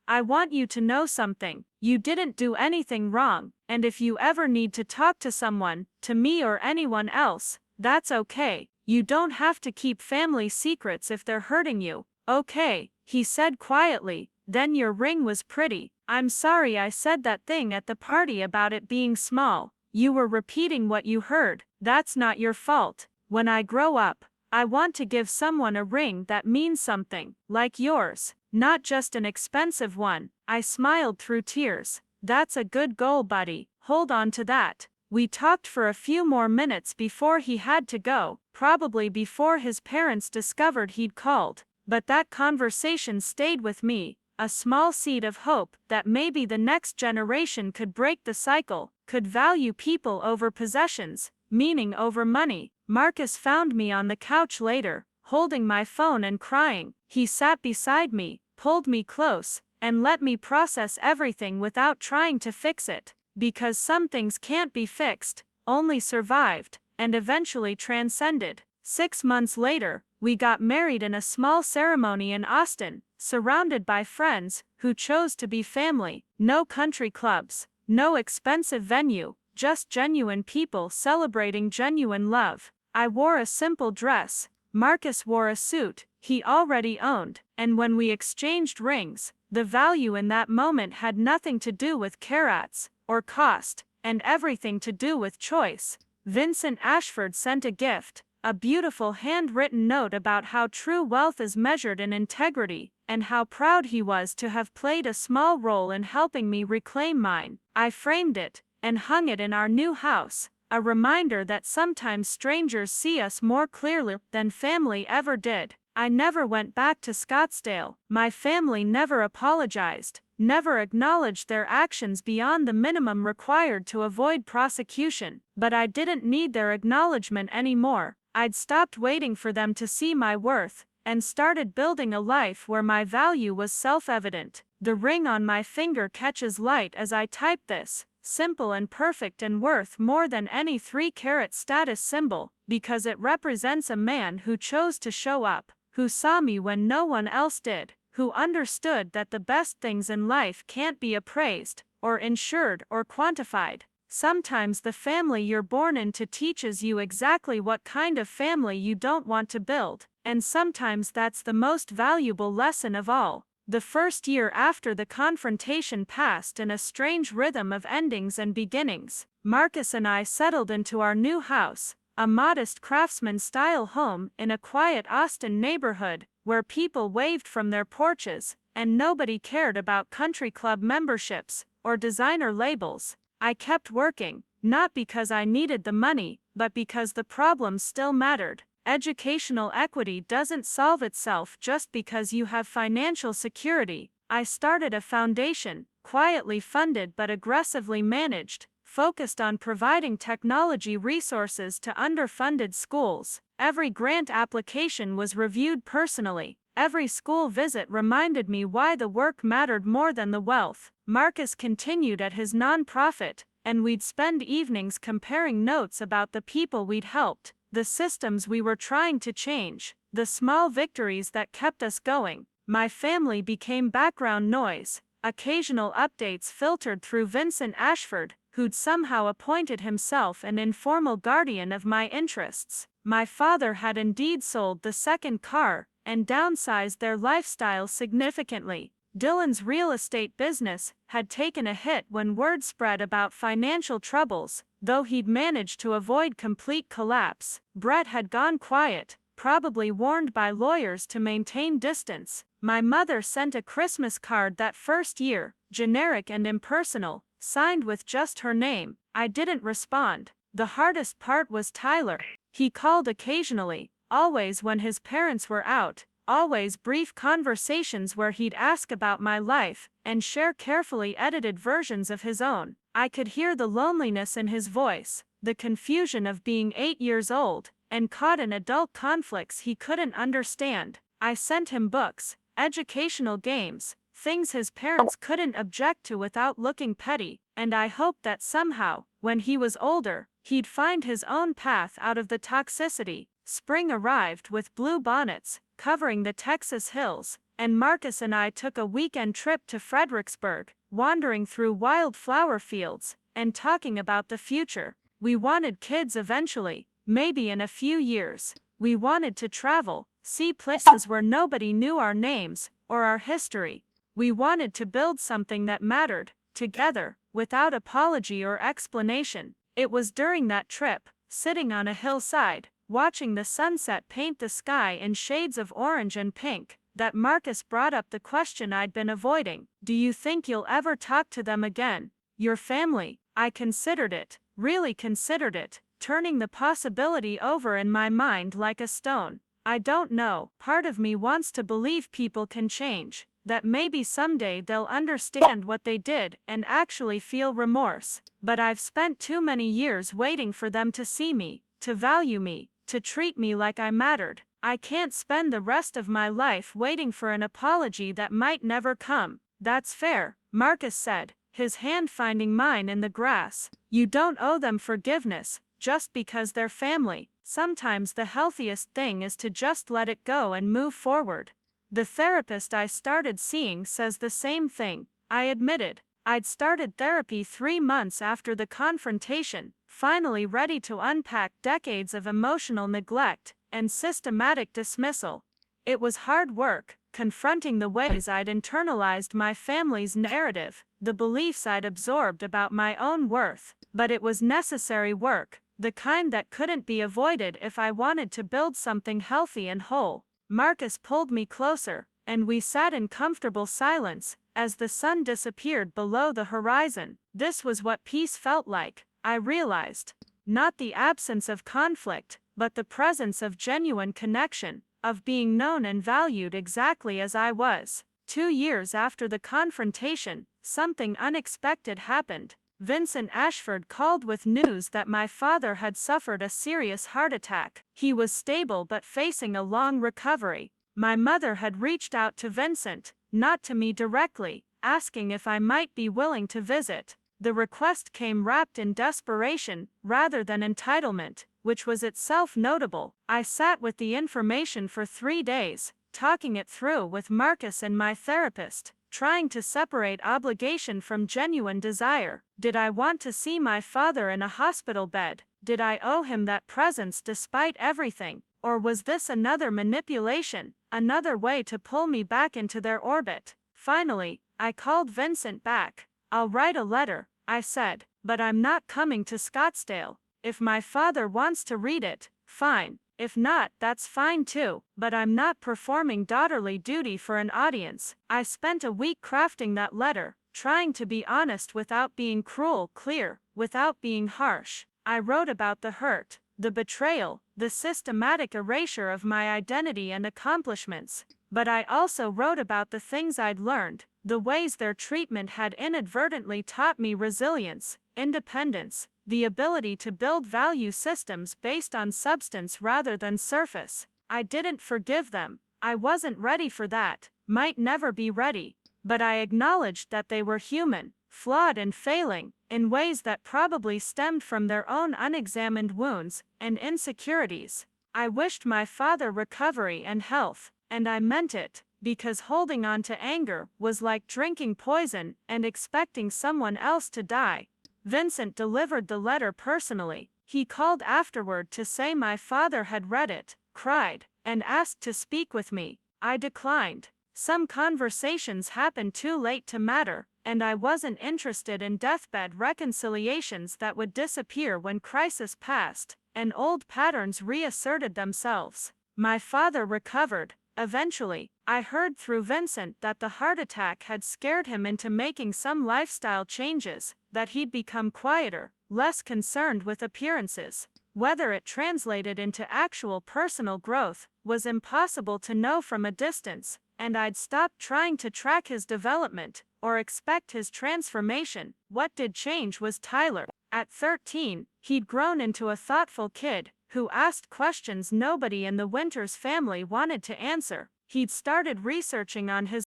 I want you to know something. You didn't do anything wrong, and if you ever need to talk to someone, to me or anyone else, that's okay. You don't have to keep family secrets if they're hurting you." "Okay," he said quietly. "Then your ring was pretty. I'm sorry I said that thing at the party about it being small. You were repeating what you heard. That's not your fault. When I grow up, I want to give someone a ring that means something, like yours, not just an expensive one." I smiled through tears. "That's a good goal, buddy. Hold on to that." We talked for a few more minutes before he had to go, probably before his parents discovered he'd called. But that conversation stayed with me, a small seed of hope that maybe the next generation could break the cycle, could value people over possessions, meaning over money. Marcus found me on the couch later, holding my phone and crying. He sat beside me, pulled me close, and let me process everything without trying to fix it. Because some things can't be fixed, only survived, and eventually transcended. 6 months later, we got married in a small ceremony in Austin, surrounded by friends who chose to be family. No country clubs, no expensive venue, just genuine people celebrating genuine love. I wore a simple dress. Marcus wore a suit he already owned, and when we exchanged rings, the value in that moment had nothing to do with carats or cost, and everything to do with choice. Vincent Ashford sent a gift, a beautiful handwritten note about how true wealth is measured in integrity, and how proud he was to have played a small role in helping me reclaim mine. I framed it and hung it in our new house, a reminder that sometimes strangers see us more clearly than family ever did. I never went back to Scottsdale. My family never apologized, never acknowledged their actions beyond the minimum required to avoid prosecution. But I didn't need their acknowledgement anymore. I'd stopped waiting for them to see my worth, and started building a life where my value was self-evident. The ring on my finger catches light as I type this, simple and perfect and worth more than any 3-carat status symbol, because it represents a man who chose to show up, who saw me when no one else did, who understood that the best things in life can't be appraised, or insured, or quantified. Sometimes the family you're born into teaches you exactly what kind of family you don't want to build, and sometimes that's the most valuable lesson of all. The first year after the confrontation passed in a strange rhythm of endings and beginnings, Marcus and I settled into our new house, a modest craftsman-style home in a quiet Austin neighborhood, where people waved from their porches, and nobody cared about country club memberships or designer labels. I kept working, not because I needed the money, but because the problem still mattered. Educational equity doesn't solve itself just because you have financial security. I started a foundation, quietly funded but aggressively managed, focused on providing technology resources to underfunded schools. Every grant application was reviewed personally. Every school visit reminded me why the work mattered more than the wealth. Marcus continued at his nonprofit, and we'd spend evenings comparing notes about the people we'd helped, the systems we were trying to change, the small victories that kept us going. My family became background noise, occasional updates filtered through Vincent Ashford, who'd somehow appointed himself an informal guardian of my interests. My father had indeed sold the second car and downsized their lifestyle significantly. Dylan's real estate business had taken a hit when word spread about financial troubles, though he'd managed to avoid complete collapse. Brett had gone quiet, probably warned by lawyers to maintain distance. My mother sent a Christmas card that first year, generic and impersonal, signed with just her name. I didn't respond. The hardest part was Tyler. He called occasionally, always when his parents were out, always brief conversations where he'd ask about my life and share carefully edited versions of his own. I could hear the loneliness in his voice, the confusion of being 8 years old and caught in adult conflicts he couldn't understand. I sent him books, educational games, things his parents couldn't object to without looking petty, and I hoped that somehow, when he was older, he'd find his own path out of the toxicity. Spring arrived with blue bonnets, covering the Texas hills, and Marcus and I took a weekend trip to Fredericksburg, wandering through wildflower fields, and talking about the future. We wanted kids eventually, maybe in a few years. We wanted to travel, see places where nobody knew our names, or our history. We wanted to build something that mattered, together, without apology or explanation. It was during that trip, sitting on a hillside, watching the sunset paint the sky in shades of orange and pink, that Marcus brought up the question I'd been avoiding. Do you think you'll ever talk to them again? Your family? I considered it, really considered it, turning the possibility over in my mind like a stone. I don't know. Part of me wants to believe people can change, that maybe someday they'll understand what they did and actually feel remorse. But I've spent too many years waiting for them to see me, to value me, to treat me like I mattered. I can't spend the rest of my life waiting for an apology that might never come. That's fair, Marcus said, his hand finding mine in the grass. You don't owe them forgiveness, just because they're family. Sometimes the healthiest thing is to just let it go and move forward. The therapist I started seeing says the same thing, I admitted. I'd started therapy 3 months after the confrontation, finally ready to unpack decades of emotional neglect and systematic dismissal. It was hard work, confronting the ways I'd internalized my family's narrative, the beliefs I'd absorbed about my own worth, but it was necessary work, the kind that couldn't be avoided if I wanted to build something healthy and whole. Marcus pulled me closer, and we sat in comfortable silence as the sun disappeared below the horizon. This was what peace felt like, I realized. Not the absence of conflict, but the presence of genuine connection, of being known and valued exactly as I was. 2 years after the confrontation, something unexpected happened. Vincent Ashford called with news that my father had suffered a serious heart attack. He was stable but facing a long recovery. My mother had reached out to Vincent, not to me directly, asking if I might be willing to visit. The request came wrapped in desperation rather than entitlement, which was itself notable. I sat with the information for 3 days, talking it through with Marcus and my therapist, trying to separate obligation from genuine desire. Did I want to see my father in a hospital bed? Did I owe him that presence despite everything? Or was this another manipulation, another way to pull me back into their orbit? Finally, I called Vincent back. "I'll write a letter," I said, "but I'm not coming to Scottsdale. If my father wants to read it, fine. If not, that's fine too, but I'm not performing daughterly duty for an audience." I spent a week crafting that letter, trying to be honest without being cruel, clear, without being harsh. I wrote about the hurt, the betrayal, the systematic erasure of my identity and accomplishments. But I also wrote about the things I'd learned, the ways their treatment had inadvertently taught me resilience, independence, the ability to build value systems based on substance rather than surface. I didn't forgive them. I wasn't ready for that, might never be ready. But I acknowledged that they were human, flawed and failing, in ways that probably stemmed from their own unexamined wounds and insecurities. I wished my father recovery and health, and I meant it, because holding on to anger was like drinking poison and expecting someone else to die. Vincent delivered the letter personally. He called afterward to say my father had read it, cried, and asked to speak with me. I declined. Some conversations happened too late to matter, and I wasn't interested in deathbed reconciliations that would disappear when crisis passed and old patterns reasserted themselves. My father recovered. Eventually, I heard through Vincent that the heart attack had scared him into making some lifestyle changes, that he'd become quieter, less concerned with appearances. Whether it translated into actual personal growth was impossible to know from a distance, and I'd stopped trying to track his development or expect his transformation. What did change was Tyler. At 13, he'd grown into a thoughtful kid who asked questions nobody in the Winters family wanted to answer. He'd started researching on his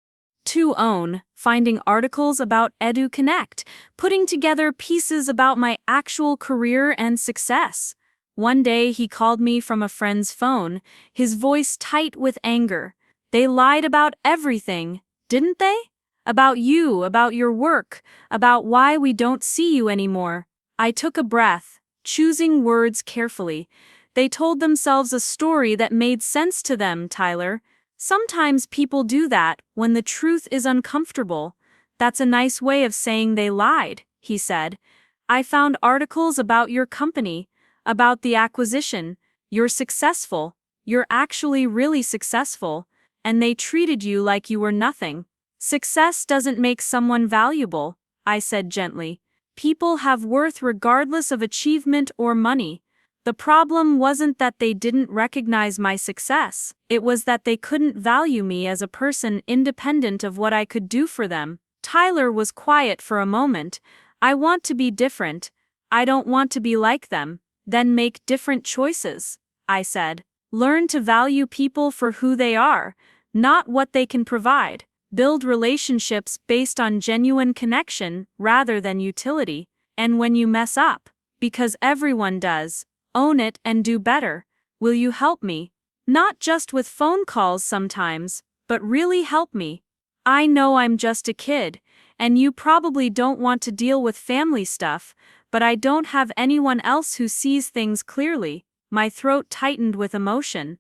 own, finding articles about EduConnect, putting together pieces about my actual career and success. One day he called me from a friend's phone, his voice tight with anger. "They lied about everything, didn't they? About you, about your work, about why we don't see you anymore." I took a breath, choosing words carefully. "They told themselves a story that made sense to them, Tyler. Sometimes people do that when the truth is uncomfortable." "That's a nice way of saying they lied," he said. "I found articles about your company, about the acquisition. You're successful. You're actually really successful. And they treated you like you were nothing." "Success doesn't make someone valuable," I said gently. "People have worth regardless of achievement or money. The problem wasn't that they didn't recognize my success, it was that they couldn't value me as a person independent of what I could do for them." Tyler was quiet for a moment. "I want to be different. I don't want to be like them." "Then make different choices," I said. "Learn to value people for who they are, not what they can provide. Build relationships based on genuine connection rather than utility. And when you mess up, because everyone does, own it and do better. Will you help me? Not just with phone calls sometimes, but really help me. I know I'm just a kid, and you probably don't want to deal with family stuff, but I don't have anyone else who sees things clearly." My throat tightened with emotion.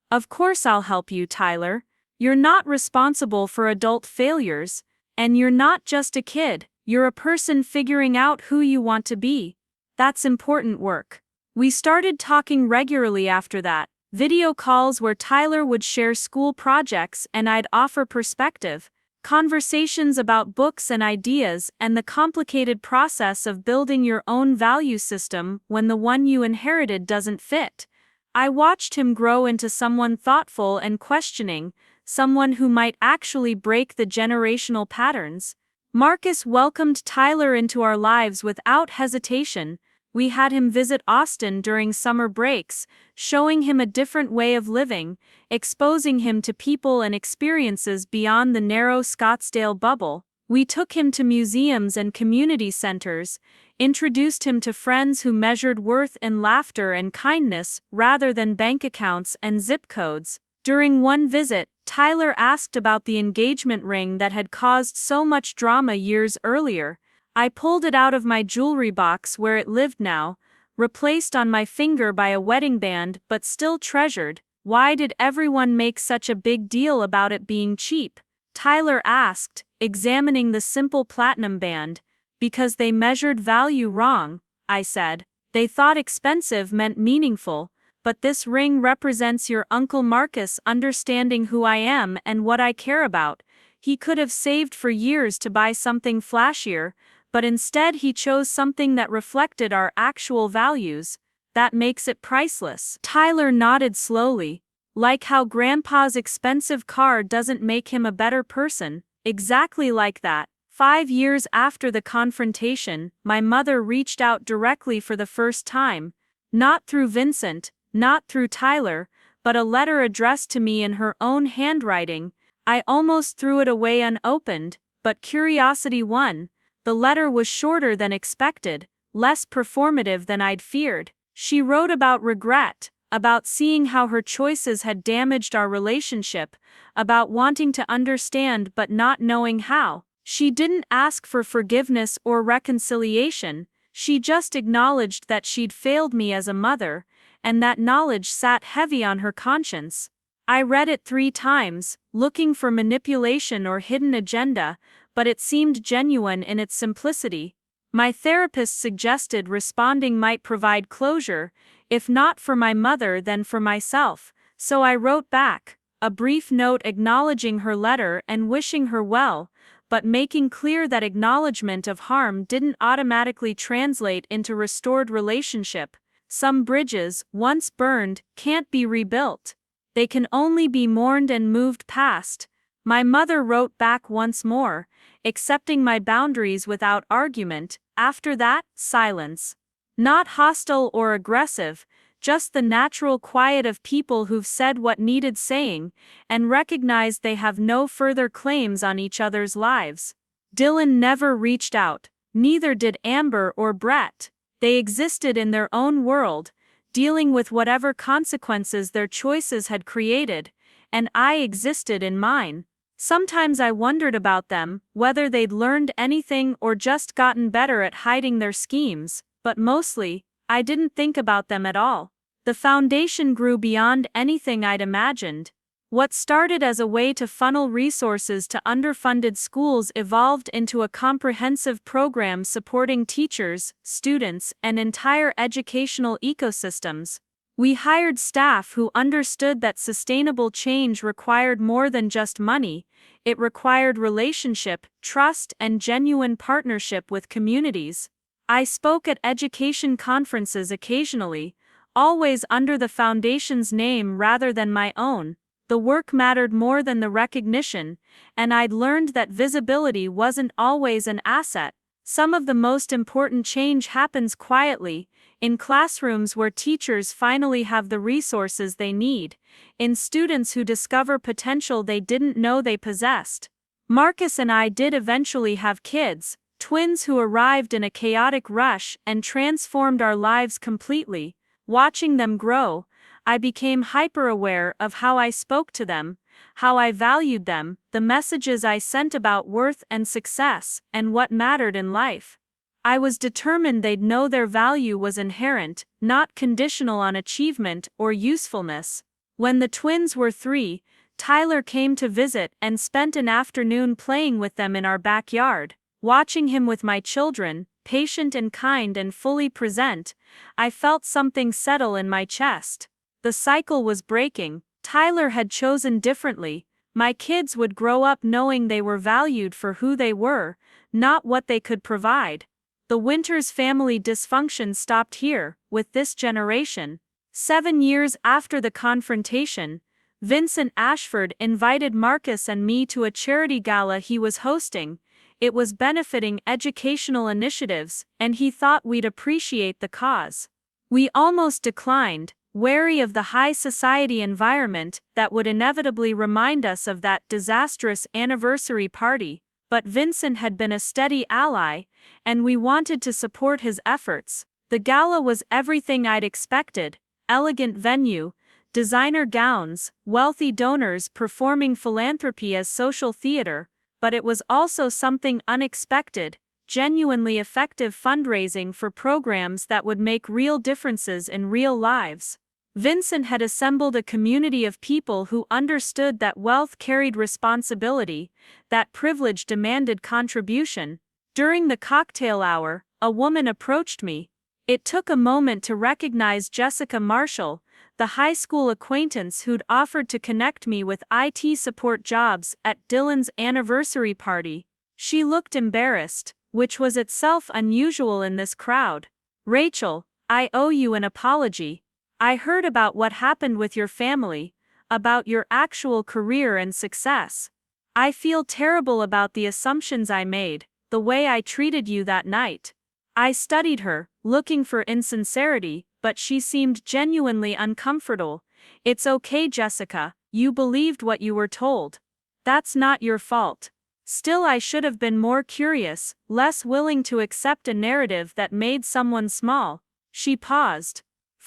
"Of course I'll help you, Tyler. You're not responsible for adult failures, and you're not just a kid, you're a person figuring out who you want to be. That's important work." We started talking regularly after that, video calls where Tyler would share school projects and I'd offer perspective, conversations about books and ideas, and the complicated process of building your own value system when the one you inherited doesn't fit. I watched him grow into someone thoughtful and questioning, someone who might actually break the generational patterns. Marcus welcomed Tyler into our lives without hesitation. We had him visit Austin during summer breaks, showing him a different way of living, exposing him to people and experiences beyond the narrow Scottsdale bubble. We took him to museums and community centers, introduced him to friends who measured worth in laughter and kindness rather than bank accounts and zip codes. During one visit, Tyler asked about the engagement ring that had caused so much drama years earlier. I pulled it out of my jewelry box where it lived now, replaced on my finger by a wedding band but still treasured. Why did everyone make such a big deal about it being cheap? Tyler asked, examining the simple platinum band. Because they measured value wrong, I said. They thought expensive meant meaningful. But this ring represents your Uncle Marcus understanding who I am and what I care about. He could have saved for years to buy something flashier, but instead he chose something that reflected our actual values. That makes it priceless. Tyler nodded slowly. Like how Grandpa's expensive car doesn't make him a better person. Exactly like that. 5 years after the confrontation, my mother reached out directly for the first time. Not through Vincent, not through Tyler, but a letter addressed to me in her own handwriting. I almost threw it away unopened, but curiosity won. The letter was shorter than expected, less performative than I'd feared. She wrote about regret, about seeing how her choices had damaged our relationship, about wanting to understand but not knowing how. She didn't ask for forgiveness or reconciliation, she just acknowledged that she'd failed me as a mother, and that knowledge sat heavy on her conscience. I read it 3 times, looking for manipulation or hidden agenda, but it seemed genuine in its simplicity. My therapist suggested responding might provide closure, if not for my mother then for myself, so I wrote back, a brief note acknowledging her letter and wishing her well, but making clear that acknowledgement of harm didn't automatically translate into restored relationship. Some bridges, once burned, can't be rebuilt. They can only be mourned and moved past. My mother wrote back once more, accepting my boundaries without argument. After that, silence. Not hostile or aggressive, just the natural quiet of people who've said what needed saying, and recognized they have no further claims on each other's lives. Dylan never reached out, neither did Amber or Brett. They existed in their own world, dealing with whatever consequences their choices had created, and I existed in mine. Sometimes I wondered about them, whether they'd learned anything or just gotten better at hiding their schemes, but mostly, I didn't think about them at all. The foundation grew beyond anything I'd imagined. What started as a way to funnel resources to underfunded schools evolved into a comprehensive program supporting teachers, students, and entire educational ecosystems. We hired staff who understood that sustainable change required more than just money, it required relationship, trust, and genuine partnership with communities. I spoke at education conferences occasionally, always under the foundation's name rather than my own. The work mattered more than the recognition, and I'd learned that visibility wasn't always an asset. Some of the most important change happens quietly, in classrooms where teachers finally have the resources they need, in students who discover potential they didn't know they possessed. Marcus and I did eventually have kids, twins who arrived in a chaotic rush and transformed our lives completely. Watching them grow, I became hyper-aware of how I spoke to them, how I valued them, the messages I sent about worth and success, and what mattered in life. I was determined they'd know their value was inherent, not conditional on achievement or usefulness. When the twins were 3, Tyler came to visit and spent an afternoon playing with them in our backyard. Watching him with my children, patient and kind and fully present, I felt something settle in my chest. The cycle was breaking. Tyler had chosen differently. My kids would grow up knowing they were valued for who they were, not what they could provide. The Winters family dysfunction stopped here, with this generation. 7 years after the confrontation, Vincent Ashford invited Marcus and me to a charity gala he was hosting. It was benefiting educational initiatives, and he thought we'd appreciate the cause. We almost declined, wary of the high society environment that would inevitably remind us of that disastrous anniversary party. but Vincent had been a steady ally, and we wanted to support his efforts. The gala was everything I'd expected: elegant venue, designer gowns, wealthy donors performing philanthropy as social theater, but it was also something unexpected: genuinely effective fundraising for programs that would make real differences in real lives. Vincent had assembled a community of people who understood that wealth carried responsibility, that privilege demanded contribution. During the cocktail hour, a woman approached me. It took a moment to recognize Jessica Marshall, the high school acquaintance who'd offered to connect me with IT support jobs at Dylan's anniversary party. She looked embarrassed, which was itself unusual in this crowd. "Rachel, I owe you an apology. I heard about what happened with your family, about your actual career and success. I feel terrible about the assumptions I made, the way I treated you that night." I studied her, looking for insincerity, but she seemed genuinely uncomfortable. "It's okay, Jessica, you believed what you were told. That's not your fault. Still, I should have been more curious, less willing to accept a narrative that made someone small." She paused.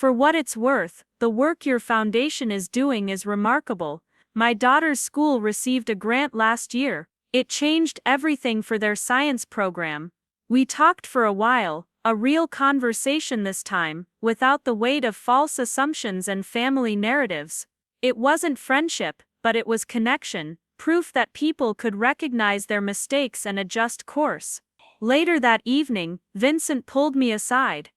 "For what it's worth, the work your foundation is doing is remarkable. My daughter's school received a grant last year. It changed everything for their science program." We talked for a while, a real conversation this time, without the weight of false assumptions and family narratives. It wasn't friendship, but it was connection, proof that people could recognize their mistakes and adjust course. Later that evening, Vincent pulled me aside.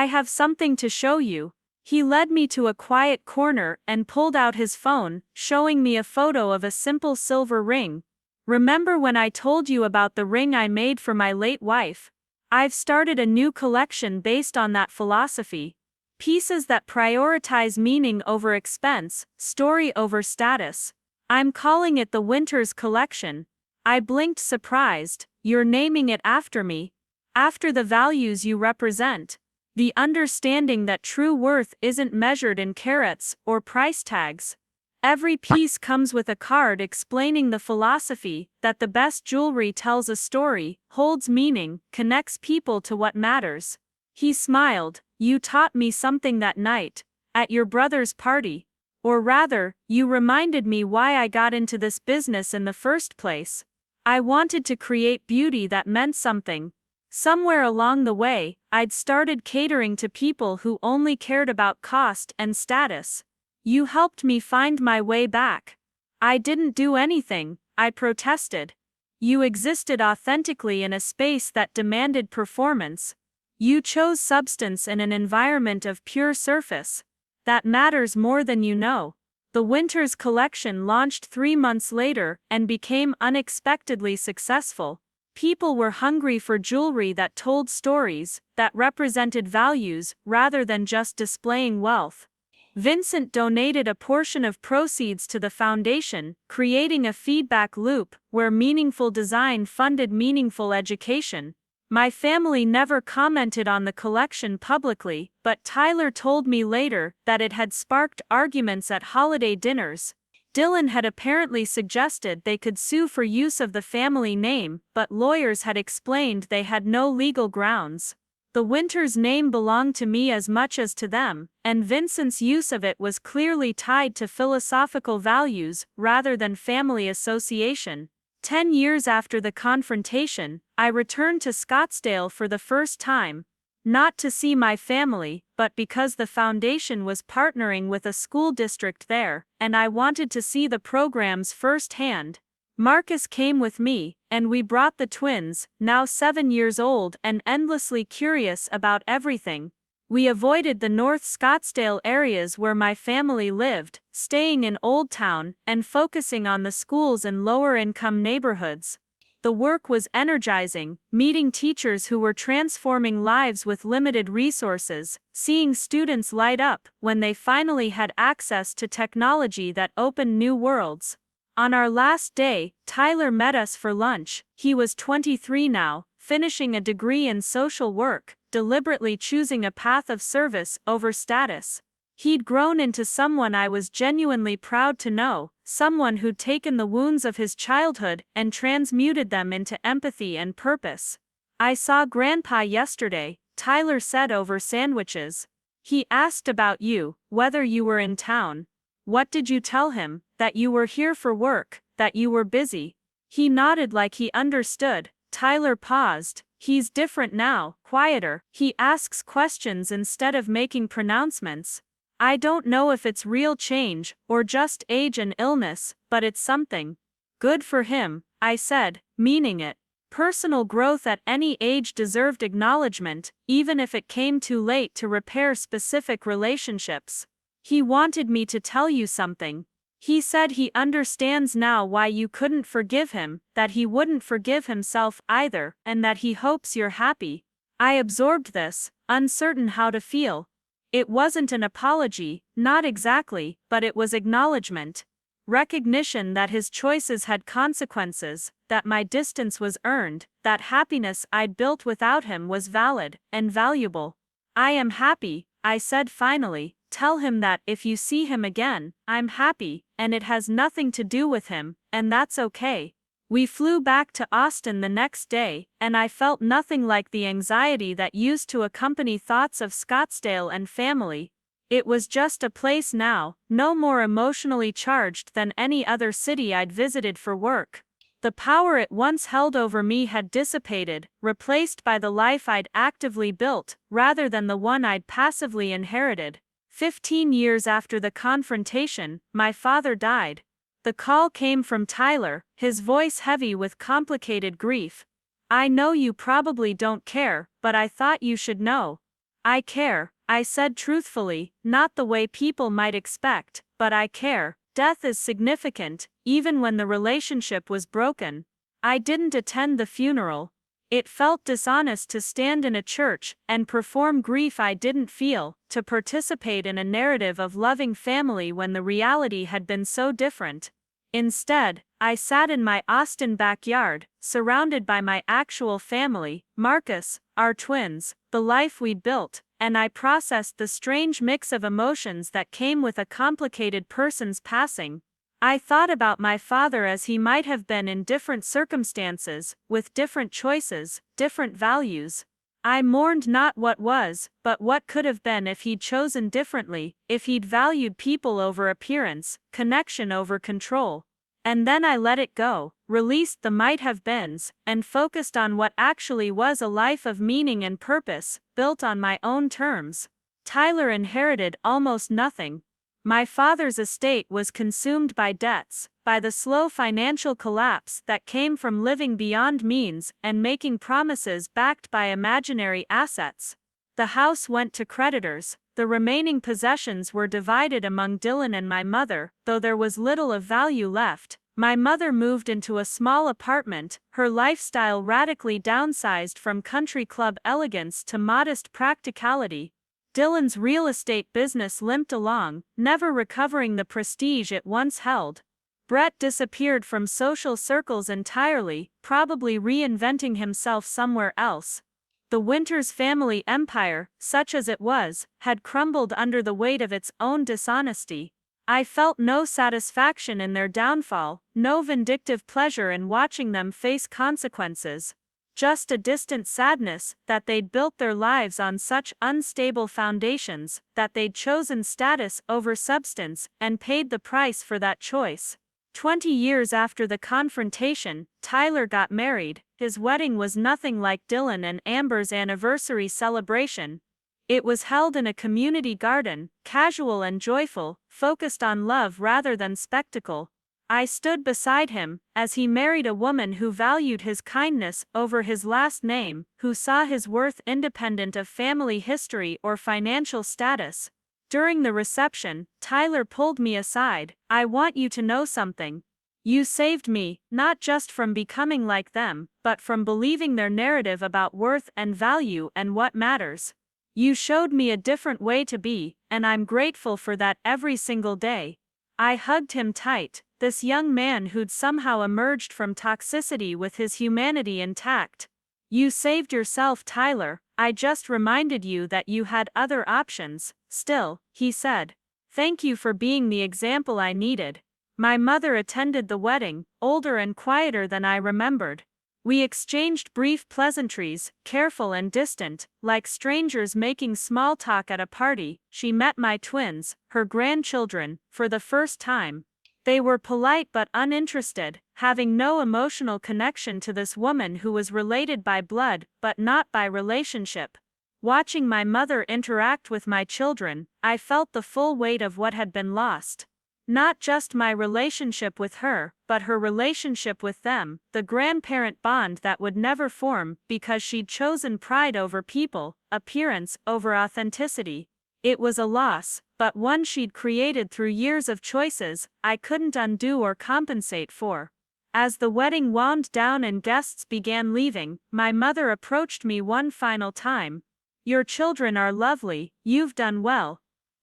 "I have something to show you." He led me to a quiet corner and pulled out his phone, showing me a photo of a simple silver ring. "Remember when I told you about the ring I made for my late wife? I've started a new collection based on that philosophy. Pieces that prioritize meaning over expense, story over status. I'm calling it the Winter's Collection." I blinked, surprised. "You're naming it after me? After the values you represent? The understanding that true worth isn't measured in carats or price tags?" Every piece comes with a card explaining the philosophy that the best jewelry tells a story, holds meaning, connects people to what matters. He smiled. "You taught me something that night, at your brother's party. Or rather, you reminded me why I got into this business in the first place. I wanted to create beauty that meant something. Somewhere along the way, I'd started catering to people who only cared about cost and status. You helped me find my way back." "I didn't do anything," I protested. "You existed authentically in a space that demanded performance. You chose substance in an environment of pure surface. That matters more than you know." The Winter's Collection launched 3 months later and became unexpectedly successful. People were hungry for jewelry that told stories, that represented values, rather than just displaying wealth. Vincent donated a portion of proceeds to the foundation, creating a feedback loop where meaningful design funded meaningful education. My family never commented on the collection publicly, but Tyler told me later that it had sparked arguments at holiday dinners. Dylan had apparently suggested they could sue for use of the family name, but lawyers had explained they had no legal grounds. The Winter's name belonged to me as much as to them, and Vincent's use of it was clearly tied to philosophical values rather than family association. 10 years after the confrontation, I returned to Scottsdale for the first time. Not to see my family, but because the foundation was partnering with a school district there, and I wanted to see the programs firsthand. Marcus came with me, and we brought the twins, now 7 years old and endlessly curious about everything. We avoided the North Scottsdale areas where my family lived, staying in Old Town and focusing on the schools in lower-income neighborhoods. The work was energizing, meeting teachers who were transforming lives with limited resources, seeing students light up when they finally had access to technology that opened new worlds. On our last day, Tyler met us for lunch. He was 23 now, finishing a degree in social work, deliberately choosing a path of service over status. He'd grown into someone I was genuinely proud to know, someone who'd taken the wounds of his childhood and transmuted them into empathy and purpose. "I saw Grandpa yesterday," Tyler said over sandwiches. "He asked about you, whether you were in town." "What did you tell him? That you were here for work, that you were busy?" He nodded like he understood. Tyler paused. "He's different now, quieter. He asks questions instead of making pronouncements. I don't know if it's real change, or just age and illness, but it's something." "Good for him," I said, meaning it. Personal growth at any age deserved acknowledgement, even if it came too late to repair specific relationships. "He wanted me to tell you something. He said he understands now why you couldn't forgive him, that he wouldn't forgive himself either, and that he hopes you're happy." I absorbed this, uncertain how to feel. It wasn't an apology, not exactly, but it was acknowledgement. Recognition that his choices had consequences, that my distance was earned, that happiness I'd built without him was valid and valuable. "I am happy," I said finally. "Tell him that if you see him again, I'm happy, and it has nothing to do with him, and that's okay." We flew back to Austin the next day, and I felt nothing like the anxiety that used to accompany thoughts of Scottsdale and family. It was just a place now, no more emotionally charged than any other city I'd visited for work. The power it once held over me had dissipated, replaced by the life I'd actively built, rather than the one I'd passively inherited. 15 years after the confrontation, my father died. The call came from Tyler, his voice heavy with complicated grief. "I know you probably don't care, but I thought you should know." "I care," I said truthfully, "not the way people might expect, but I care. Death is significant, even when the relationship was broken." I didn't attend the funeral. It felt dishonest to stand in a church and perform grief I didn't feel, to participate in a narrative of loving family when the reality had been so different. Instead, I sat in my Austin backyard, surrounded by my actual family, Marcus, our twins, the life we'd built, and I processed the strange mix of emotions that came with a complicated person's passing. I thought about my father as he might have been in different circumstances, with different choices, different values. I mourned not what was, but what could have been if he'd chosen differently, if he'd valued people over appearance, connection over control. And then I let it go, released the might-have-beens, and focused on what actually was a life of meaning and purpose, built on my own terms. Tyler inherited almost nothing. My father's estate was consumed by debts, by the slow financial collapse that came from living beyond means and making promises backed by imaginary assets. The house went to creditors. The remaining possessions were divided among Dylan and my mother, though there was little of value left. My mother moved into a small apartment, her lifestyle radically downsized from country club elegance to modest practicality. Dylan's real estate business limped along, never recovering the prestige it once held. Brett disappeared from social circles entirely, probably reinventing himself somewhere else. The Winters family empire, such as it was, had crumbled under the weight of its own dishonesty. I felt no satisfaction in their downfall, no vindictive pleasure in watching them face consequences. Just a distant sadness that they'd built their lives on such unstable foundations, that they'd chosen status over substance and paid the price for that choice. 20 years after the confrontation, Tyler got married. His wedding was nothing like Dylan and Amber's anniversary celebration. It was held in a community garden, casual and joyful, focused on love rather than spectacle. I stood beside him, as he married a woman who valued his kindness over his last name, who saw his worth independent of family history or financial status. During the reception, Tyler pulled me aside. "I want you to know something. You saved me, not just from becoming like them, but from believing their narrative about worth and value and what matters. You showed me a different way to be, and I'm grateful for that every single day." I hugged him tight, this young man who'd somehow emerged from toxicity with his humanity intact. "You saved yourself, Tyler. I just reminded you that you had other options, still," he said. "Thank you for being the example I needed." My mother attended the wedding, older and quieter than I remembered. We exchanged brief pleasantries, careful and distant, like strangers making small talk at a party. She met my twins, her grandchildren, for the first time. They were polite but uninterested, having no emotional connection to this woman who was related by blood but not by relationship. Watching my mother interact with my children, I felt the full weight of what had been lost. Not just my relationship with her, but her relationship with them, the grandparent bond that would never form because she'd chosen pride over people, appearance over authenticity. It was a loss, but one she'd created through years of choices I couldn't undo or compensate for. As the wedding wound down and guests began leaving, my mother approached me one final time. "Your children are lovely, you've done well."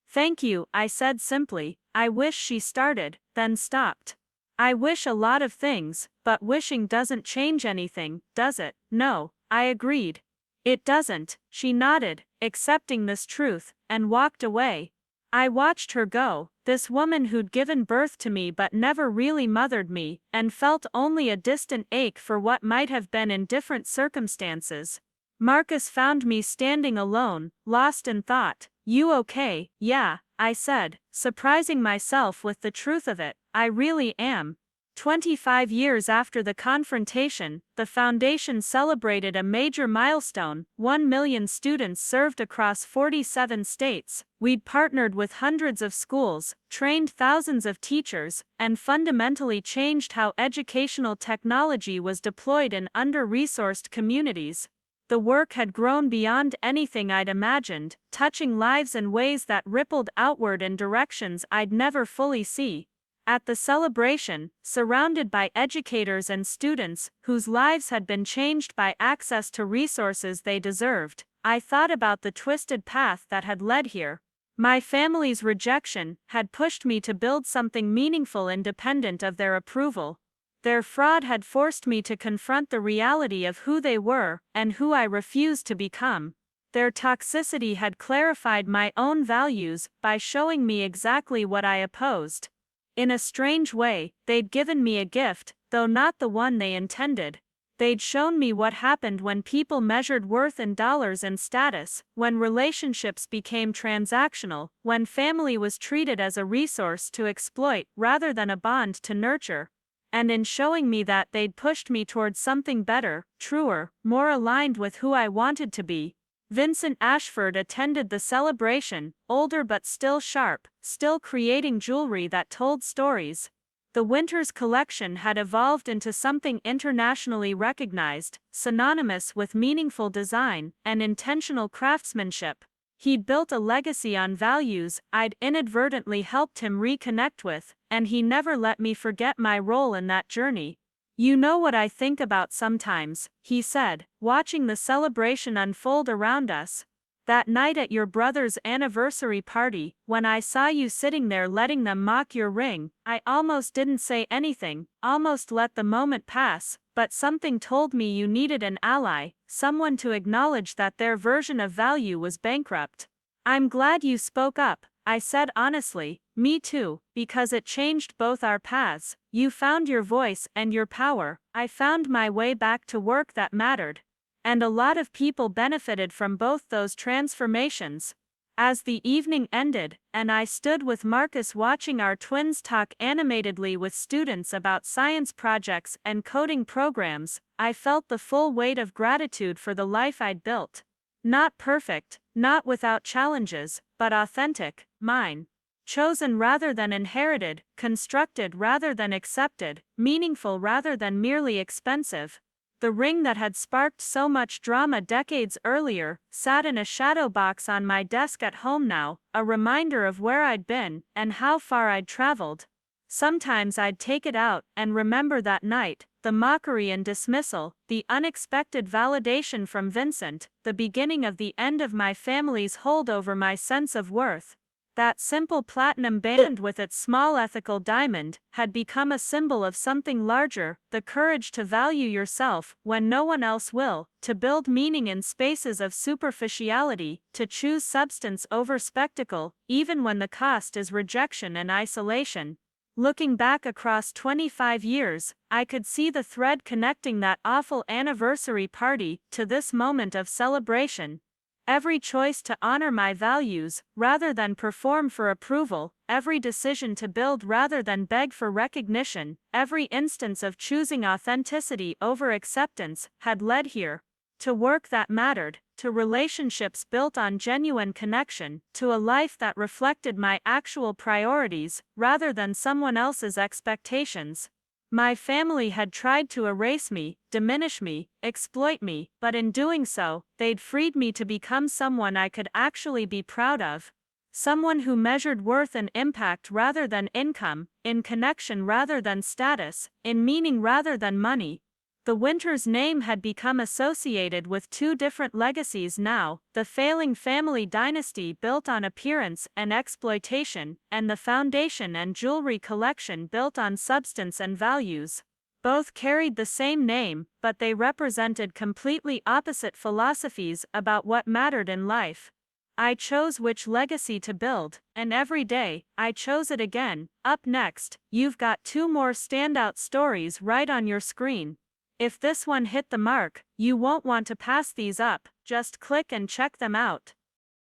"Thank you," I said simply. I wish she started, then stopped. I wish a lot of things, but wishing doesn't change anything, does it? No, I agreed. It doesn't, she nodded, accepting this truth, and walked away. I watched her go, this woman who'd given birth to me but never really mothered me, and felt only a distant ache for what might have been in different circumstances. Marcus found me standing alone, lost in thought. "You okay?" "Yeah," I said, surprising myself with the truth of it. "I really am." 25 years after the confrontation, the foundation celebrated a major milestone: 1 million students served across 47 states. We'd partnered with hundreds of schools, trained thousands of teachers, and fundamentally changed how educational technology was deployed in under-resourced communities. The work had grown beyond anything I'd imagined, touching lives in ways that rippled outward in directions I'd never fully see. At the celebration, surrounded by educators and students whose lives had been changed by access to resources they deserved, I thought about the twisted path that had led here. My family's rejection had pushed me to build something meaningful independent of their approval. Their fraud had forced me to confront the reality of who they were and who I refused to become. Their toxicity had clarified my own values by showing me exactly what I opposed. In a strange way, they'd given me a gift, though not the one they intended. They'd shown me what happened when people measured worth in dollars and status, when relationships became transactional, when family was treated as a resource to exploit rather than a bond to nurture. And in showing me that, they'd pushed me towards something better, truer, more aligned with who I wanted to be. Vincent Ashford attended the celebration, older but still sharp, still creating jewelry that told stories. The Winters collection had evolved into something internationally recognized, synonymous with meaningful design and intentional craftsmanship. He'd built a legacy on values I'd inadvertently helped him reconnect with, and he never let me forget my role in that journey. "You know what I think about sometimes," he said, watching the celebration unfold around us. "That night at your brother's anniversary party, when I saw you sitting there letting them mock your ring, I almost didn't say anything, almost let the moment pass, but something told me you needed an ally, someone to acknowledge that their version of value was bankrupt. I'm glad you spoke up," I said honestly. "Me too, because it changed both our paths. You found your voice and your power, I found my way back to work that mattered. And a lot of people benefited from both those transformations." As the evening ended, and I stood with Marcus watching our twins talk animatedly with students about science projects and coding programs, I felt the full weight of gratitude for the life I'd built. Not perfect, not without challenges, but authentic, mine. Chosen rather than inherited, constructed rather than accepted, meaningful rather than merely expensive. The ring that had sparked so much drama decades earlier sat in a shadow box on my desk at home now, a reminder of where I'd been and how far I'd traveled. Sometimes I'd take it out and remember that night, the mockery and dismissal, the unexpected validation from Vincent, the beginning of the end of my family's hold over my sense of worth. That simple platinum band with its small ethical diamond had become a symbol of something larger: the courage to value yourself when no one else will, to build meaning in spaces of superficiality, to choose substance over spectacle, even when the cost is rejection and isolation. Looking back across 25 years, I could see the thread connecting that awful anniversary party to this moment of celebration. Every choice to honor my values, rather than perform for approval, every decision to build rather than beg for recognition, every instance of choosing authenticity over acceptance, had led here. To work that mattered, to relationships built on genuine connection, to a life that reflected my actual priorities, rather than someone else's expectations. My family had tried to erase me, diminish me, exploit me, but in doing so, they'd freed me to become someone I could actually be proud of. Someone who measured worth and impact rather than income, in connection rather than status, in meaning rather than money. The Winters name had become associated with two different legacies now, the failing family dynasty built on appearance and exploitation, and the foundation and jewelry collection built on substance and values. Both carried the same name, but they represented completely opposite philosophies about what mattered in life. I chose which legacy to build, and every day, I chose it again. Up next, you've got two more standout stories right on your screen. If this one hit the mark, you won't want to pass these up, just click and check them out.